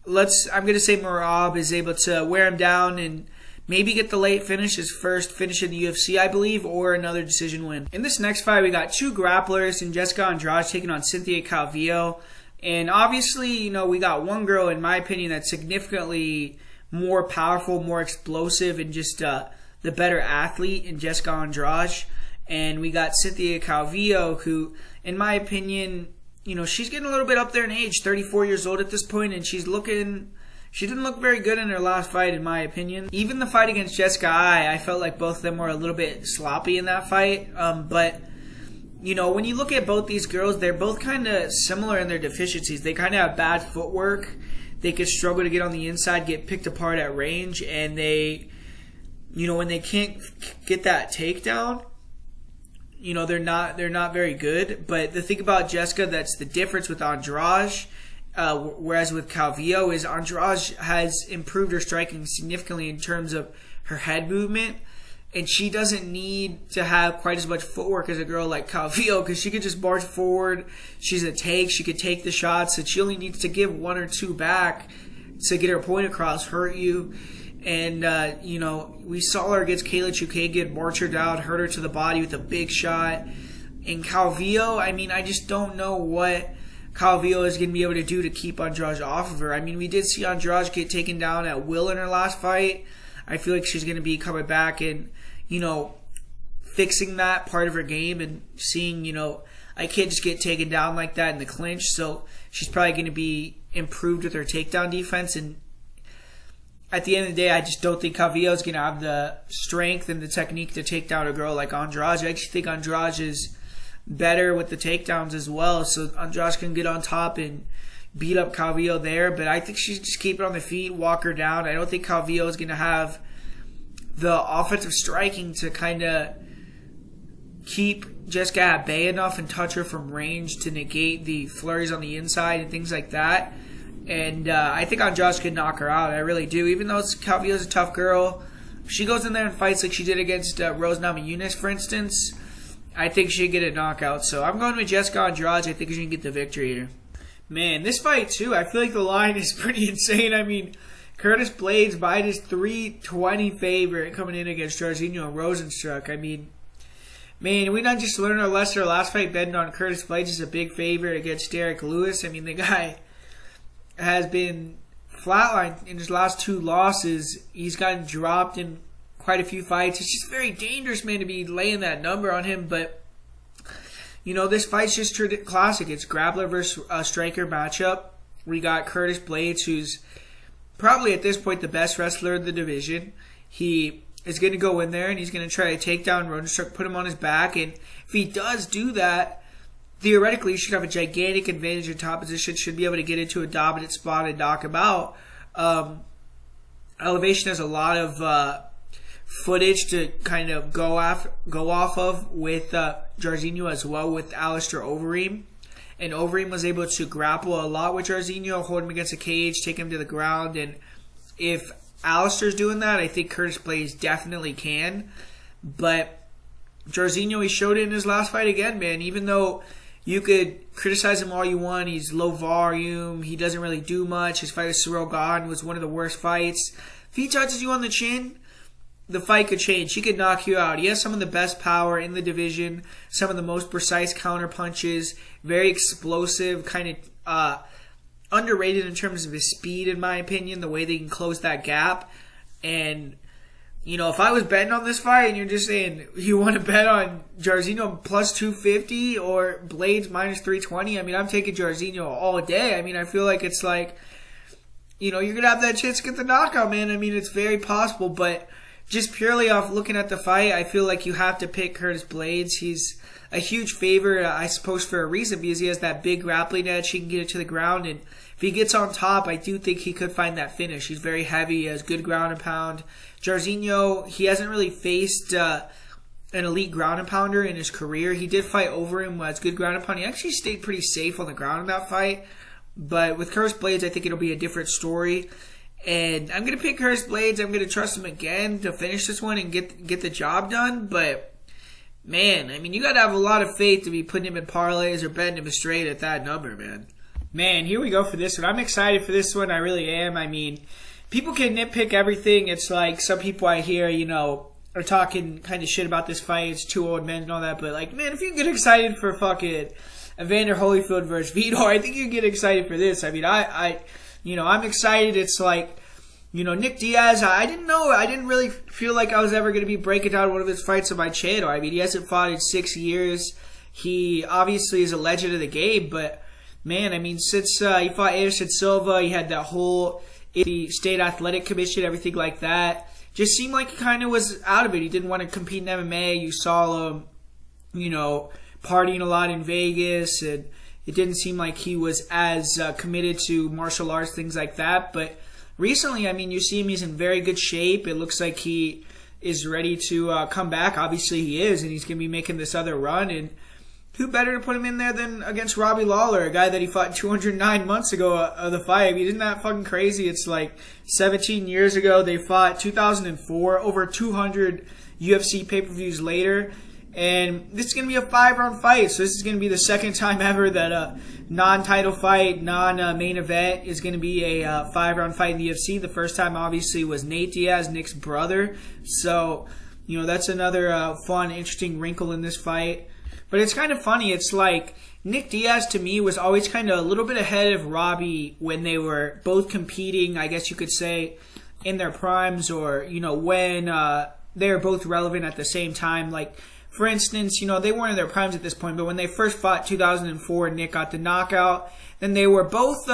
I'm going to say Merab is able to wear him down and maybe get the late finish, his first finish in the UFC, I believe, or another decision win. In this next fight, we got 2 grapplers in Jessica Andrade taking on Cynthia Calvillo. And obviously, we got one girl, in my opinion, that's significantly more powerful, more explosive, and just the better athlete in Jessica Andrade. And we got Cynthia Calvillo, who, in my opinion, she's getting a little bit up there in age, 34 years old at this point, and she didn't look very good in her last fight, in my opinion. Even the fight against Jessica I felt like both of them were a little bit sloppy in that fight. But, when you look at both these girls, they're both kind of similar in their deficiencies. They kind of have bad footwork. They could struggle to get on the inside, get picked apart at range, and they, when they can't get that takedown, they're not very good. But the thing about Jessica that's the difference with Andrade, whereas with Calvillo, is Andrade has improved her striking significantly in terms of her head movement, and she doesn't need to have quite as much footwork as a girl like Calvillo, because she could just march forward. She's a take. She could take the shots, and she only needs to give 1 or 2 back to get her point across, hurt you. And, we saw her against Kayla Chukagian, march her down, hurt her to the body with a big shot. And Calvillo, I just don't know what Calvillo is going to be able to do to keep Andrade off of her. We did see Andrade get taken down at will in her last fight. I feel like she's going to be coming back and, fixing that part of her game and seeing, I can't just get taken down like that in the clinch. So she's probably going to be improved with her takedown defense. And at the end of the day, I just don't think Calvillo is going to have the strength and the technique to take down a girl like Andrade. I actually think Andrade is better with the takedowns as well. So Andrade can get on top and beat up Calvillo there. But I think she should just keep it on the feet, walk her down. I don't think Calvillo is going to have the offensive striking to kind of keep Jessica at bay enough and touch her from range to negate the flurries on the inside and things like that. And I think Andrade could knock her out. I really do. Even though Calvillo's a tough girl, if she goes in there and fights like she did against Rose Namajunas, for instance, I think she'd get a knockout. So I'm going with Jessica Andrade. I think she can get the victory here. Man, this fight, too, I feel like the line is pretty insane. I mean, Curtis Blaydes, Blaydes 320 favorite coming in against Jairzinho and Rozenstruik. I mean, man, we not just learned our lesson our last fight betting on Curtis Blaydes is a big favorite against Derek Lewis. I mean, the guy has been flatlined in his last 2 losses. He's gotten dropped in quite a few fights. It's just very dangerous, man, to be laying that number on him. But, you know, this fight's just classic. It's grappler versus striker matchup. We got Curtis Blaydes, who's probably at this point the best wrestler in the division. He is going to go in there and he's going to try to take down Rozenstruik, put him on his back. And if he does do that, theoretically, you should have a gigantic advantage in top position. Should be able to get into a dominant spot and knock him out. Elevation has a lot of footage to kind of go off of with Jairzinho as well, with Alistair Overeem. And Overeem was able to grapple a lot with Jairzinho, hold him against a cage, take him to the ground. And if Alistair's doing that, I think Curtis Blaydes definitely can. But Jairzinho, he showed it in his last fight again, man. Even though you could criticize him all you want, he's low volume, he doesn't really do much. His fight with Cyril Gahn was one of the worst fights. If he touches you on the chin, the fight could change. He could knock you out. He has some of the best power in the division, some of the most precise counter punches, very explosive, kind of underrated in terms of his speed, in my opinion, the way they can close that gap. And, you know, if I was betting on this fight and you're just saying you want to bet on Jairzinho plus 250 or Blaydes minus 320, I mean, I'm taking Jairzinho all day. I mean, I feel like it's like, you know, you're going to have that chance to get the knockout, man. I mean, it's very possible, but just purely off looking at the fight, I feel like you have to pick Curtis Blaydes. He's a huge favorite, I suppose, for a reason, because he has that big grappling edge. He can get it to the ground, and if he gets on top, I do think he could find that finish. He's very heavy. He has good ground and pound. Jairzinho, he hasn't really faced an elite ground and pounder in his career. He did fight over him as good ground and pound. He actually stayed pretty safe on the ground in that fight. But with Curtis Blaydes, I think it'll be a different story. And I'm going to pick Curtis Blaydes. I'm going to trust him again to finish this one and get the job done. But, man, I mean, you got to have a lot of faith to be putting him in parlays or betting him straight at that number, man. Man, here we go for this one. I'm excited for this one. I really am. I mean, people can nitpick everything. It's like some people I hear, you know, are talking kind of shit about this fight. It's 2 old men and all that. But, like, man, if you get excited for fucking Evander Holyfield versus Vitor, I think you get excited for this. I mean, I'm excited. It's like, you know, Nick Diaz, I didn't really feel like I was ever going to be breaking down one of his fights on my channel. I mean, he hasn't fought in 6 years. He obviously is a legend of the game, but, man, I mean, since he fought Anderson Silva, he had that whole state athletic commission, everything like that. Just seemed like he kind of was out of it. He didn't want to compete in MMA. You saw him, you know, partying a lot in Vegas, and it didn't seem like he was as committed to martial arts, things like that. But recently, I mean, you see him, he's in very good shape. It looks like he is ready to come back. Obviously, he is, and he's going to be making this other run. And who better to put him in there than against Robbie Lawler, a guy that he fought 209 months ago of the fight. I mean, isn't that fucking crazy? It's like 17 years ago. They fought 2004, over 200 UFC pay-per-views later. And this is going to be a 5-round fight. So this is going to be the second time ever that a non-title fight, non-main event is going to be a 5-round fight in the UFC. The first time, obviously, was Nate Diaz, Nick's brother. So, you know, that's another fun, interesting wrinkle in this fight. But it's kind of funny. It's like Nick Diaz, to me, was always kind of a little bit ahead of Robbie when they were both competing, I guess you could say, in their primes, or, you know, when they were both relevant at the same time. Like, for instance, you know, they weren't in their primes at this point, but when they first fought 2004, Nick got the knockout. Then they were both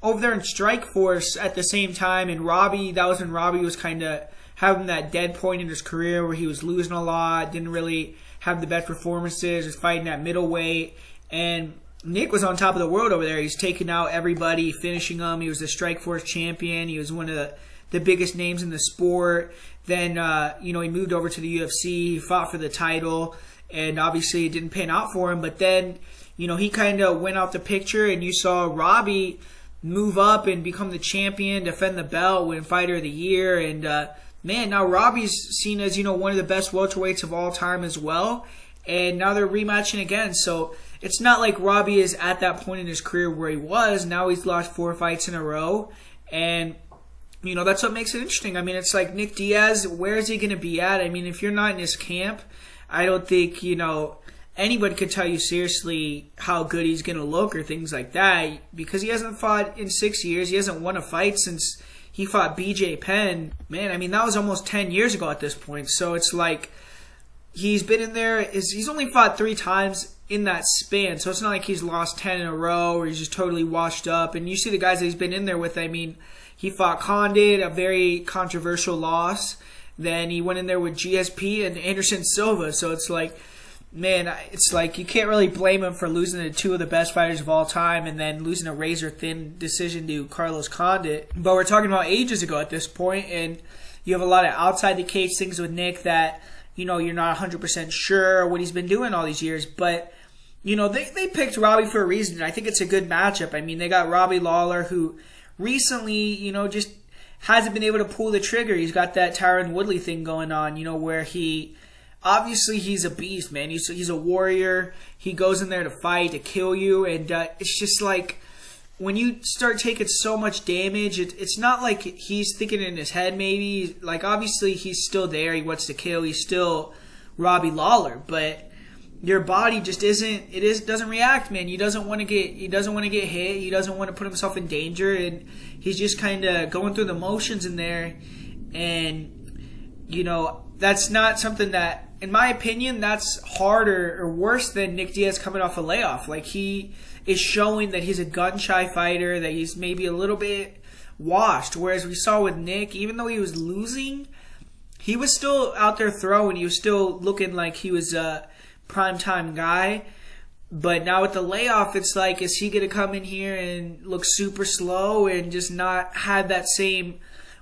over there in Strikeforce at the same time. And Robbie, that was when Robbie was kind of having that dead point in his career where he was losing a lot, didn't really have the best performances, was fighting at middleweight. And Nick was on top of the world over there. He's taking out everybody, finishing them. He was the Strikeforce champion. He was one of the biggest names in the sport. Then, he moved over to the UFC. He fought for the title. And obviously it didn't pan out for him. But then, he kind of went out the picture. And you saw Robbie move up and become the champion, defend the belt, win Fighter of the Year. And, now Robbie's seen as, one of the best welterweights of all time as well. And now they're rematching again. So it's not like Robbie is at that point in his career where he was. Now he's lost 4 fights in a row. And, that's what makes it interesting. I mean, it's like Nick Diaz, where is he going to be at? I mean, if you're not in his camp, I don't think, anybody could tell you seriously how good he's going to look or things like that. Because he hasn't fought in 6 years. He hasn't won a fight since he fought BJ Penn. Man, I mean, that was almost 10 years ago at this point. So it's like he's been in there. He's only fought 3 times in that span. So it's not like he's lost 10 in a row or he's just totally washed up. And you see the guys that he's been in there with. I mean, he fought Condit, a very controversial loss. Then he went in there with GSP and Anderson Silva. So it's like, man, it's like you can't really blame him for losing to 2 of the best fighters of all time and then losing a razor-thin decision to Carlos Condit. But we're talking about ages ago at this point, and you have a lot of outside-the-cage things with Nick that, you're not 100% sure what he's been doing all these years. But, they picked Robbie for a reason, and I think it's a good matchup. I mean, they got Robbie Lawler, who recently, just hasn't been able to pull the trigger. He's got that Tyron Woodley thing going on, where obviously he's a beast, man. He's a warrior. He goes in there to fight, to kill you, and it's just like when you start taking so much damage, it's not like he's thinking in his head maybe. Like, obviously he's still there. He wants to kill. He's still Robbie Lawler, but your body just doesn't react, man. He doesn't want to get hit. He doesn't want to put himself in danger, and he's just kind of going through the motions in there. And that's not something that, in my opinion, that's harder or worse than Nick Diaz coming off a layoff. Like, he is showing that he's a gun-shy fighter, that he's maybe a little bit washed. Whereas we saw with Nick, even though he was losing, he was still out there throwing. He was still looking like he was a primetime guy. But now with the layoff, it's like, is he going to come in here and look super slow and just not have that same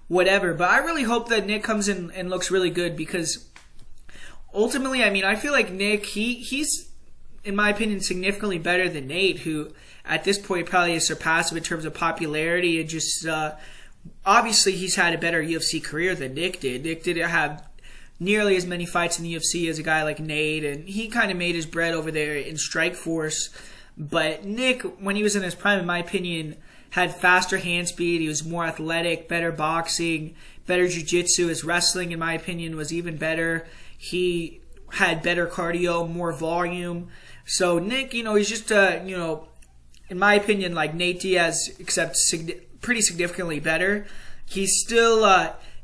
whatever? But I really hope that Nick comes in and looks really good, because ultimately, I mean, I feel like Nick, he's, in my opinion, significantly better than Nate, who at this point probably has surpassed him in terms of popularity and just, obviously he's had a better UFC career than Nick did. Nick didn't have nearly as many fights in the UFC as a guy like Nate, and he kind of made his bread over there in Strikeforce. But Nick, when he was in his prime, in my opinion, had faster hand speed. He was more athletic, better boxing, better jiu-jitsu. His wrestling, in my opinion, was even better. He had better cardio, more volume. So Nick, he's just, in my opinion, like Nate Diaz, except pretty significantly better. He's still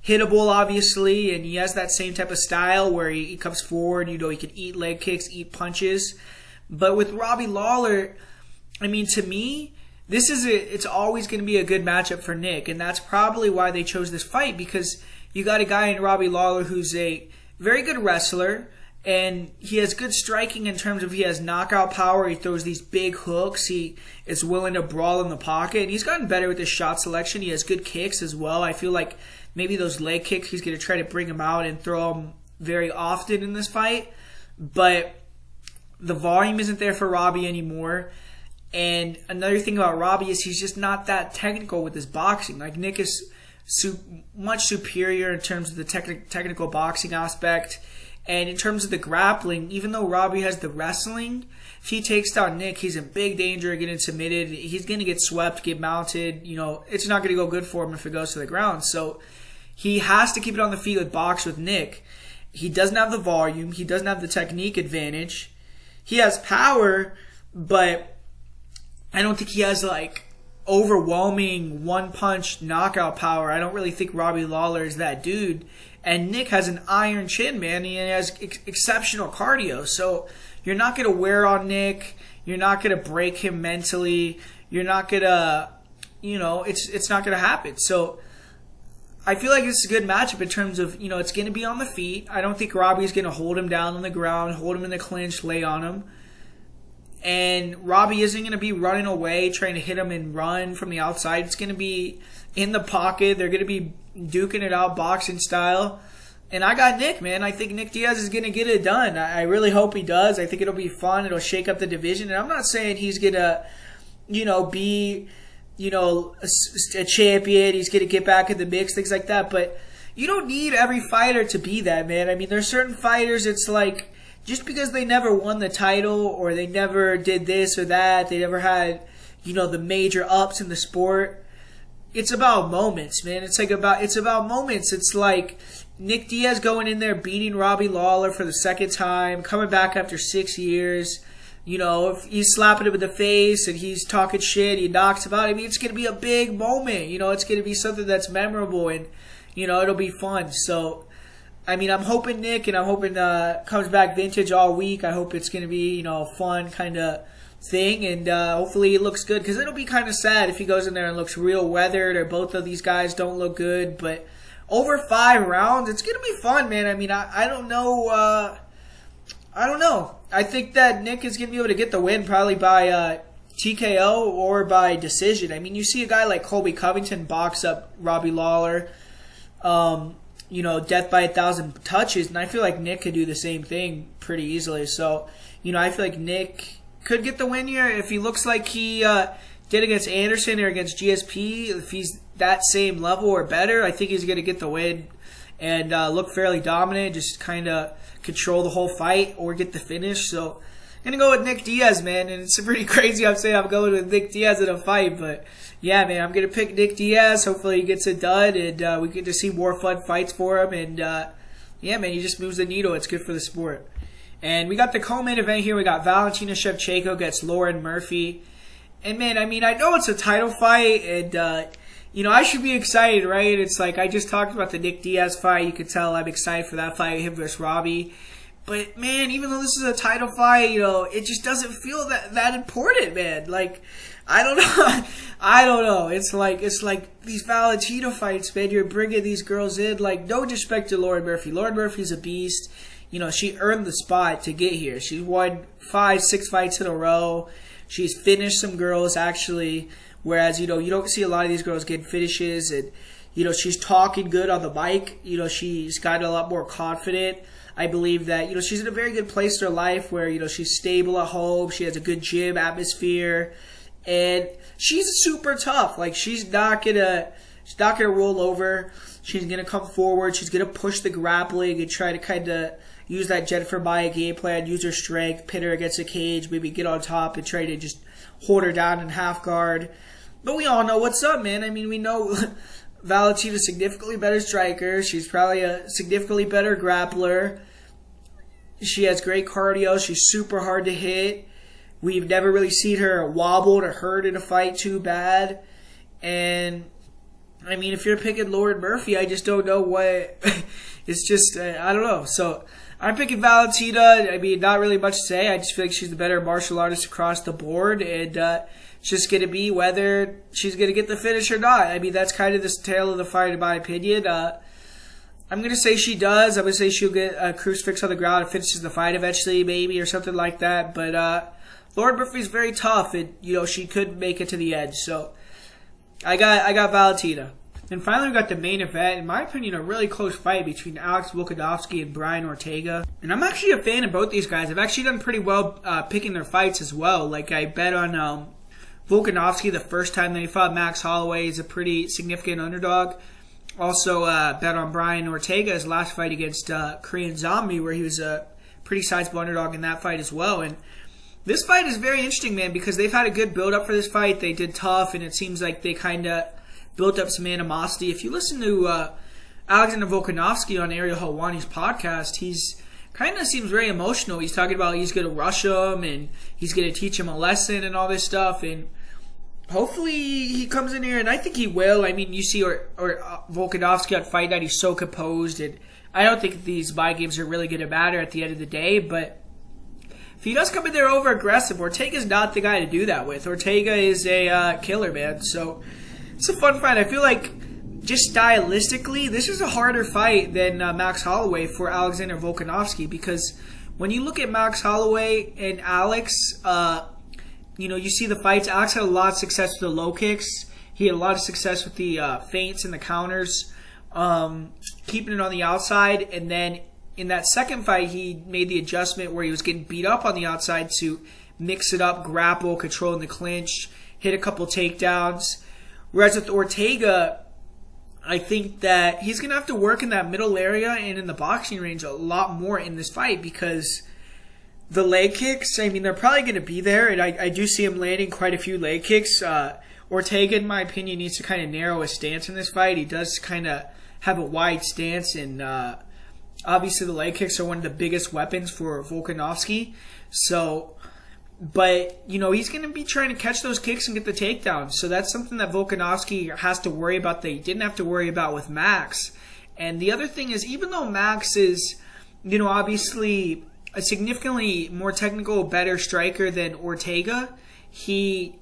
hittable, obviously, and he has that same type of style where he comes forward, he can eat leg kicks, eat punches. But with Robbie Lawler, I mean, to me, it's always going to be a good matchup for Nick, and that's probably why they chose this fight, because you got a guy in Robbie Lawler who's a very good wrestler, and he has good striking in terms of he has knockout power. He throws these big hooks. He is willing to brawl in the pocket, and he's gotten better with his shot selection. He has good kicks as well. I feel like maybe those leg kicks, he's going to try to bring them out and throw them very often in this fight. But the volume isn't there for Robbie anymore. And another thing about Robbie is he's just not that technical with his boxing. Like, Nick is much superior in terms of the technical boxing aspect. And in terms of the grappling, even though Robbie has the wrestling, if he takes down Nick, he's in big danger of getting submitted. He's going to get swept, get mounted. It's not going to go good for him if it goes to the ground. So he has to keep it on the feet with box with Nick. He doesn't have the volume. He doesn't have the technique advantage. He has power, but I don't think he has, like, overwhelming one-punch knockout power. I don't really think Robbie Lawler is that dude. And Nick has an iron chin, man. He has exceptional cardio. So you're not going to wear on Nick. You're not going to break him mentally. You're not going to, it's not going to happen. So I feel like it's a good matchup in terms of, it's going to be on the feet. I don't think Robbie's going to hold him down on the ground, hold him in the clinch, lay on him. And Robbie isn't going to be running away, trying to hit him and run from the outside. It's going to be in the pocket. They're going to be duking it out, boxing style. And I got Nick, man. I think Nick Diaz is going to get it done. I really hope he does. I think it'll be fun. It'll shake up the division. And I'm not saying he's going to, be, a champion. He's going to get back in the mix, things like that. But you don't need every fighter to be that, man. I mean, there's certain fighters, it's like, just because they never won the title or they never did this or that, they never had, the major ups in the sport. It's about moments, man. It's about moments. It's like Nick Diaz going in there beating Robbie Lawler for the second time, coming back after 6 years. If he's slapping him in the face and he's talking shit, he knocks him out. I mean, it's going to be a big moment. It's going to be something that's memorable and, it'll be fun. So, I mean, I'm hoping Nick, and I'm hoping comes back vintage all week. I hope it's going to be, a fun kind of thing, and hopefully it looks good, because it'll be kind of sad if he goes in there and looks real weathered, or both of these guys don't look good. But over 5 rounds, it's going to be fun, man. I mean, I don't know. I don't know. I think that Nick is going to be able to get the win probably by TKO or by decision. I mean, you see a guy like Colby Covington box up Robbie Lawler. Death by 1,000 touches, and I feel like Nick could do the same thing pretty easily. So, I feel like Nick could get the win here if he looks like he did against Anderson or against GSP. If he's that same level or better, I think he's going to get the win and look fairly dominant, just kind of control the whole fight or get the finish. So, I'm going to go with Nick Diaz, man, and it's pretty crazy I'm saying I'm going with Nick Diaz in a fight, but yeah, man, I'm going to pick Nick Diaz. Hopefully he gets it done, and we get to see more fun fights for him, and yeah, man, he just moves the needle. It's good for the sport. And we got the co-main event here. We got Valentina Shevchenko against Lauren Murphy. And, man, I mean, I know it's a title fight, and, I should be excited, right? It's like I just talked about the Nick Diaz fight. You could tell I'm excited for that fight, him versus Robbie. But, man, even though this is a title fight, it just doesn't feel that important, man. Like, I don't know. I don't know. It's like these Valentina fights, man. You're bringing these girls in. Like, no disrespect to Lauren Murphy. Lauren Murphy's a beast. She earned the spot to get here. She's won 5-6 fights in a row. She's finished some girls, actually. Whereas, you don't see a lot of these girls getting finishes. And, she's talking good on the mic. She's gotten a lot more confident. I believe that, she's in a very good place in her life where, she's stable at home. She has a good gym atmosphere. And she's super tough. Like, she's not gonna roll over. She's gonna come forward. She's gonna push the grappling and try to kind of use that Jennifer Maia game plan, use her strength, pin her against the cage, maybe get on top and try to just hold her down in half guard. But we all know what's up, man. I mean, we know Valentina's a significantly better striker. She's probably a significantly better grappler. She has great cardio. She's super hard to hit. We've never really seen her wobbled or hurt in a fight too bad. And, I mean, if you're picking Lauren Murphy, I just don't know what... It's just, I don't know. So, I'm picking Valentina. I mean, not really much to say. I just feel like she's the better martial artist across the board. And it's just going to be whether she's going to get the finish or not. I mean, that's kind of the tale of the fight, in my opinion. I'm going to say she does. I'm going to say she'll get a crucifix on the ground and finishes the fight eventually, maybe, or something like that. But Lauren Murphy's very tough, and, she could make it to the edge. So, I got Valentina. And finally, we got the main event. In my opinion, a really close fight between Alex Volkanovski and Brian Ortega. And I'm actually a fan of both these guys. I've actually done pretty well picking their fights as well. Like, I bet on Volkanovski the first time that he fought Max Holloway. He's a pretty significant underdog. Also, bet on Brian Ortega's last fight against Korean Zombie, where he was a pretty sizable underdog in that fight as well. And this fight is very interesting, man, because they've had a good build-up for this fight. They did tough, and it seems like they kind of built up some animosity. If you listen to Alexander Volkanovski on Ariel Helwani's podcast, he's kind of seems very emotional. He's talking about he's going to rush him, and he's going to teach him a lesson and all this stuff. And hopefully he comes in here, and I think he will. I mean, you see Volkanovski on Fight Night, he's so composed, and I don't think these buy games are really going to matter at the end of the day, but if he does come in there over aggressive, Ortega's not the guy to do that with. Ortega is a killer, man. So It's a fun fight. I feel like just stylistically, this is a harder fight than Max Holloway for Alexander Volkanovski, because when you look at Max Holloway and Alex, you see the fights. Alex had a lot of success with the low kicks. He had a lot of success with the feints and the counters, keeping it on the outside. And then in that second fight, he made the adjustment where he was getting beat up on the outside to mix it up, grapple, control in the clinch, hit a couple takedowns. Whereas with Ortega, I think that he's going to have to work in that middle area and in the boxing range a lot more in this fight, because the leg kicks, I mean, they're probably going to be there, and I do see him landing quite a few leg kicks. Ortega, in my opinion, needs to kind of narrow his stance in this fight. He does kind of have a wide stance, and obviously the leg kicks are one of the biggest weapons for Volkanovski. So, but, he's going to be trying to catch those kicks and get the takedowns. So that's something that Volkanovski has to worry about that he didn't have to worry about with Max. And the other thing is, even though Max is, obviously a significantly more technical, better striker than Ortega, he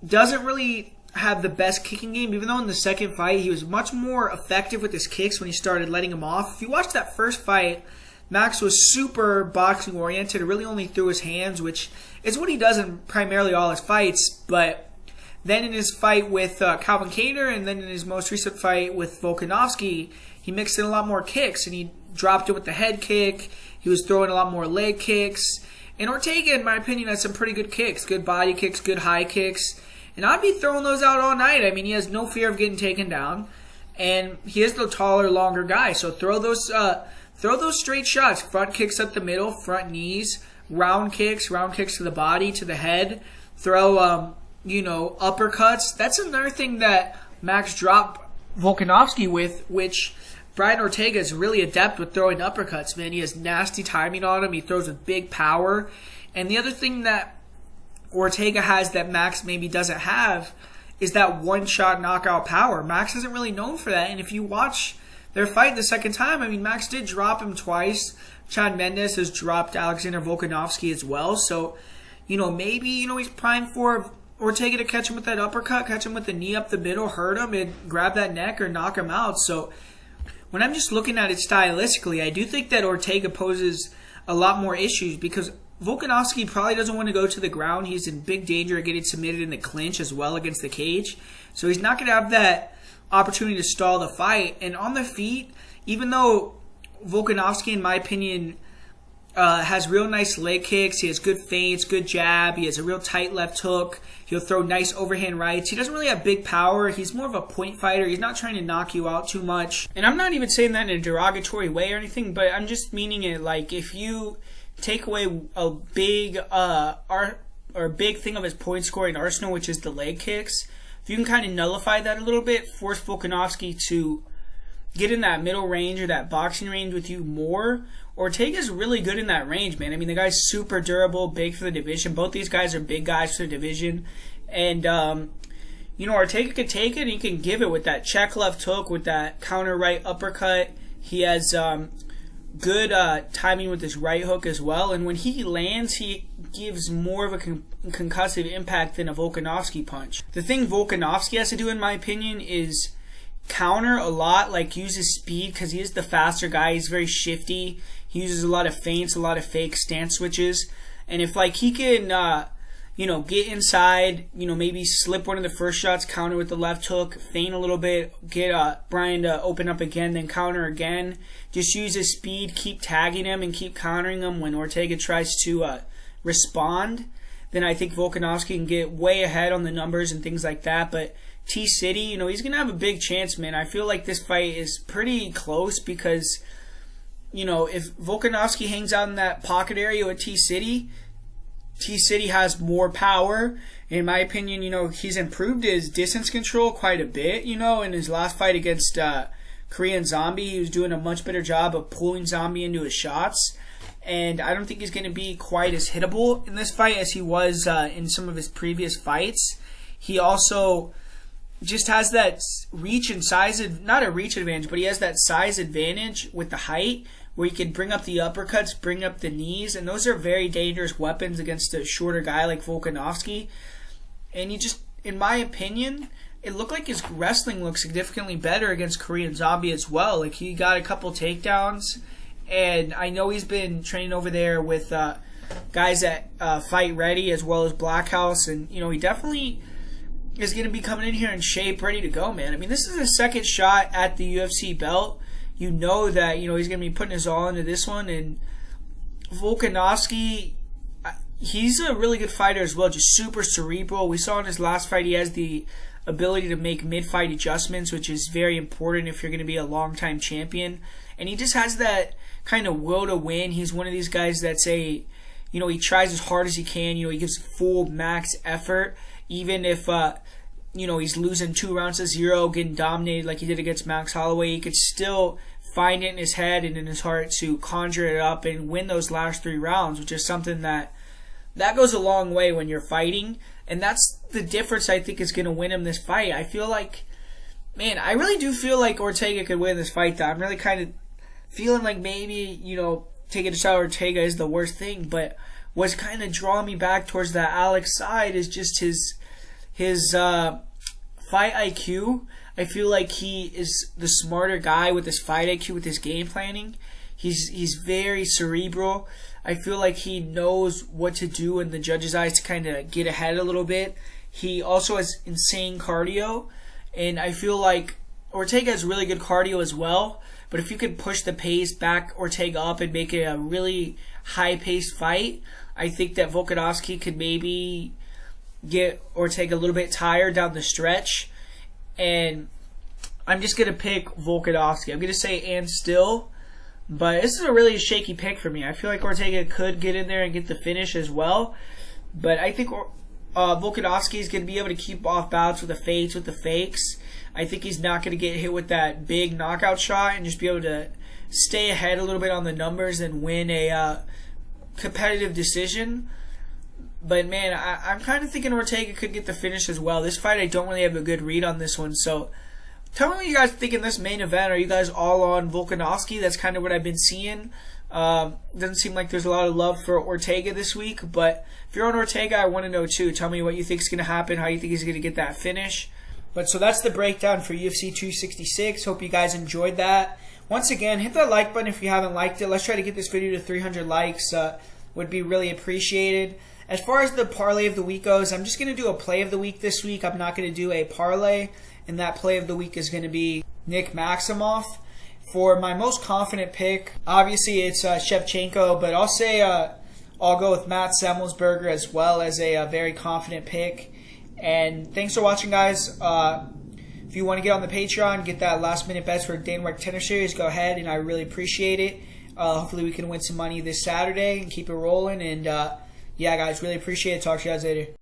doesn't really have the best kicking game, even though in the second fight he was much more effective with his kicks when he started letting them off. If you watch that first fight, Max was super boxing oriented, really only threw his hands, which is what he does in primarily all his fights. But then in his fight with Calvin Kattar, and then in his most recent fight with Volkanovski, he mixed in a lot more kicks, and he dropped it with the head kick. He was throwing a lot more leg kicks. And Ortega, in my opinion, has some pretty good kicks, good body kicks, good high kicks. And I'd be throwing those out all night. I mean, he has no fear of getting taken down, and he is the taller, longer guy. So throw those straight shots, front kicks up the middle, front knees, round kicks to the body, to the head. Throw, uppercuts. That's another thing that Max dropped Volkanovski with, which Brian Ortega is really adept with throwing uppercuts, man. He has nasty timing on him. He throws with big power. And the other thing that Ortega has that Max maybe doesn't have is that one-shot knockout power. Max isn't really known for that. And if you watch their fight the second time, I mean, Max did drop him twice. Chad Mendes has dropped Alexander Volkanovski as well. So, maybe, he's primed for Ortega to catch him with that uppercut, catch him with the knee up the middle, hurt him, and grab that neck or knock him out. So, when I'm just looking at it stylistically, I do think that Ortega poses a lot more issues, because Volkanovski probably doesn't want to go to the ground. He's in big danger of getting submitted in the clinch as well against the cage. So he's not going to have that opportunity to stall the fight. And on the feet, even though Volkanovski, in my opinion, has real nice leg kicks, he has good feints, good jab, he has a real tight left hook, he'll throw nice overhand rights. He doesn't really have big power. He's more of a point fighter. He's not trying to knock you out too much. And I'm not even saying that in a derogatory way or anything, but I'm just meaning it like if you take away a big big thing of his point scoring arsenal, which is the leg kicks, if you can kind of nullify that a little bit, force Volkanovski to get in that middle range or that boxing range with you more. Ortega's really good in that range, man. I mean, the guy's super durable, big for the division. Both these guys are big guys for the division. And, Ortega can take it and he can give it with that check left hook, with that counter right uppercut. He has good timing with his right hook as well. And when he lands, he gives more of a concussive impact than a Volkanovski punch. The thing Volkanovski has to do, in my opinion, is counter a lot, like use his speed, because he is the faster guy. He's very shifty. He uses a lot of feints, a lot of fake stance switches. And if he can get inside, maybe slip one of the first shots, counter with the left hook, feint a little bit, get Brian to open up again, then counter again. Just use his speed, keep tagging him and keep countering him when Ortega tries to respond. Then I think Volkanovski can get way ahead on the numbers and things like that. But T-City, he's going to have a big chance, man. I feel like this fight is pretty close because, if Volkanovski hangs out in that pocket area with T-City has more power. In my opinion, he's improved his distance control quite a bit. In his last fight against Korean Zombie, he was doing a much better job of pulling Zombie into his shots. And I don't think he's going to be quite as hittable in this fight as he was in some of his previous fights. He also just has that reach and size, not a reach advantage, but he has that size advantage with the height, where he can bring up the uppercuts, bring up the knees, and those are very dangerous weapons against a shorter guy like Volkanovski. And he just, in my opinion, it looked like his wrestling looked significantly better against Korean Zombie as well. Like, he got a couple takedowns, and I know he's been training over there with guys at Fight Ready as well as Black House, and, you know, he definitely is going to be coming in here in shape, ready to go, man. I mean, this is his second shot at the UFC belt. You know that, you know, he's going to be putting his all into this one, and Volkanovski, he's a really good fighter as well, just super cerebral. We saw in his last fight he has the ability to make mid-fight adjustments, which is very important if you're going to be a long-time champion. And he just has that kind of will to win. He's one of these guys that's you know, he tries as hard as he can. You know, he gives full max effort, even if, you know, he's losing 2 rounds to 0, getting dominated like he did against Max Holloway. He could still find it in his head and in his heart to conjure it up and win those last 3 rounds, which is something that goes a long way when you're fighting. And that's the difference I think is going to win him this fight. I feel like, man, I really do feel like Ortega could win this fight, though. I'm really kind of feeling like maybe, you know, taking a shot at Ortega is the worst thing. But what's kind of drawing me back towards the Alex side is just his fight IQ. I feel like he is the smarter guy with his fight IQ, with his game planning. He's very cerebral. I feel like he knows what to do in the judge's eyes to kind of get ahead a little bit. He also has insane cardio, and I feel like Ortega has really good cardio as well. But if you could push the pace back Ortega up and make it a really high-paced fight, I think that Volkanovski could maybe get Ortega a little bit tired down the stretch. And I'm just going to pick Volkanovski. I'm going to say and still. But this is a really shaky pick for me. I feel like Ortega could get in there and get the finish as well. But I think Volkanovski is going to be able to keep off bouts with the feints, with the fakes. I think he's not going to get hit with that big knockout shot and just be able to stay ahead a little bit on the numbers and win a competitive decision. But, man, I'm kind of thinking Ortega could get the finish as well. This fight, I don't really have a good read on this one. So tell me what you guys think in this main event. Are you guys all on Volkanovski? That's kind of what I've been seeing. Doesn't seem like there's a lot of love for Ortega this week. But if you're on Ortega, I want to know too. Tell me what you think is going to happen, how you think he's going to get that finish. But so that's the breakdown for UFC 266. Hope you guys enjoyed that. Once again, hit that like button if you haven't liked it. Let's try to get this video to 300 likes. Would be really appreciated. As far as the parlay of the week goes, I'm just going to do a play of the week this week. I'm not going to do a parlay. And that play of the week is going to be Nick Maximoff. For my most confident pick, obviously it's Shevchenko, but I'll say I'll go with Matt Semmelsberger as well as a very confident pick. And thanks for watching, guys. If you want to get on the Patreon, get that last-minute bets for Dana Tennis Series, go ahead, and I really appreciate it. Hopefully we can win some money this Saturday and keep it rolling. And, yeah, guys, really appreciate it. Talk to you guys later.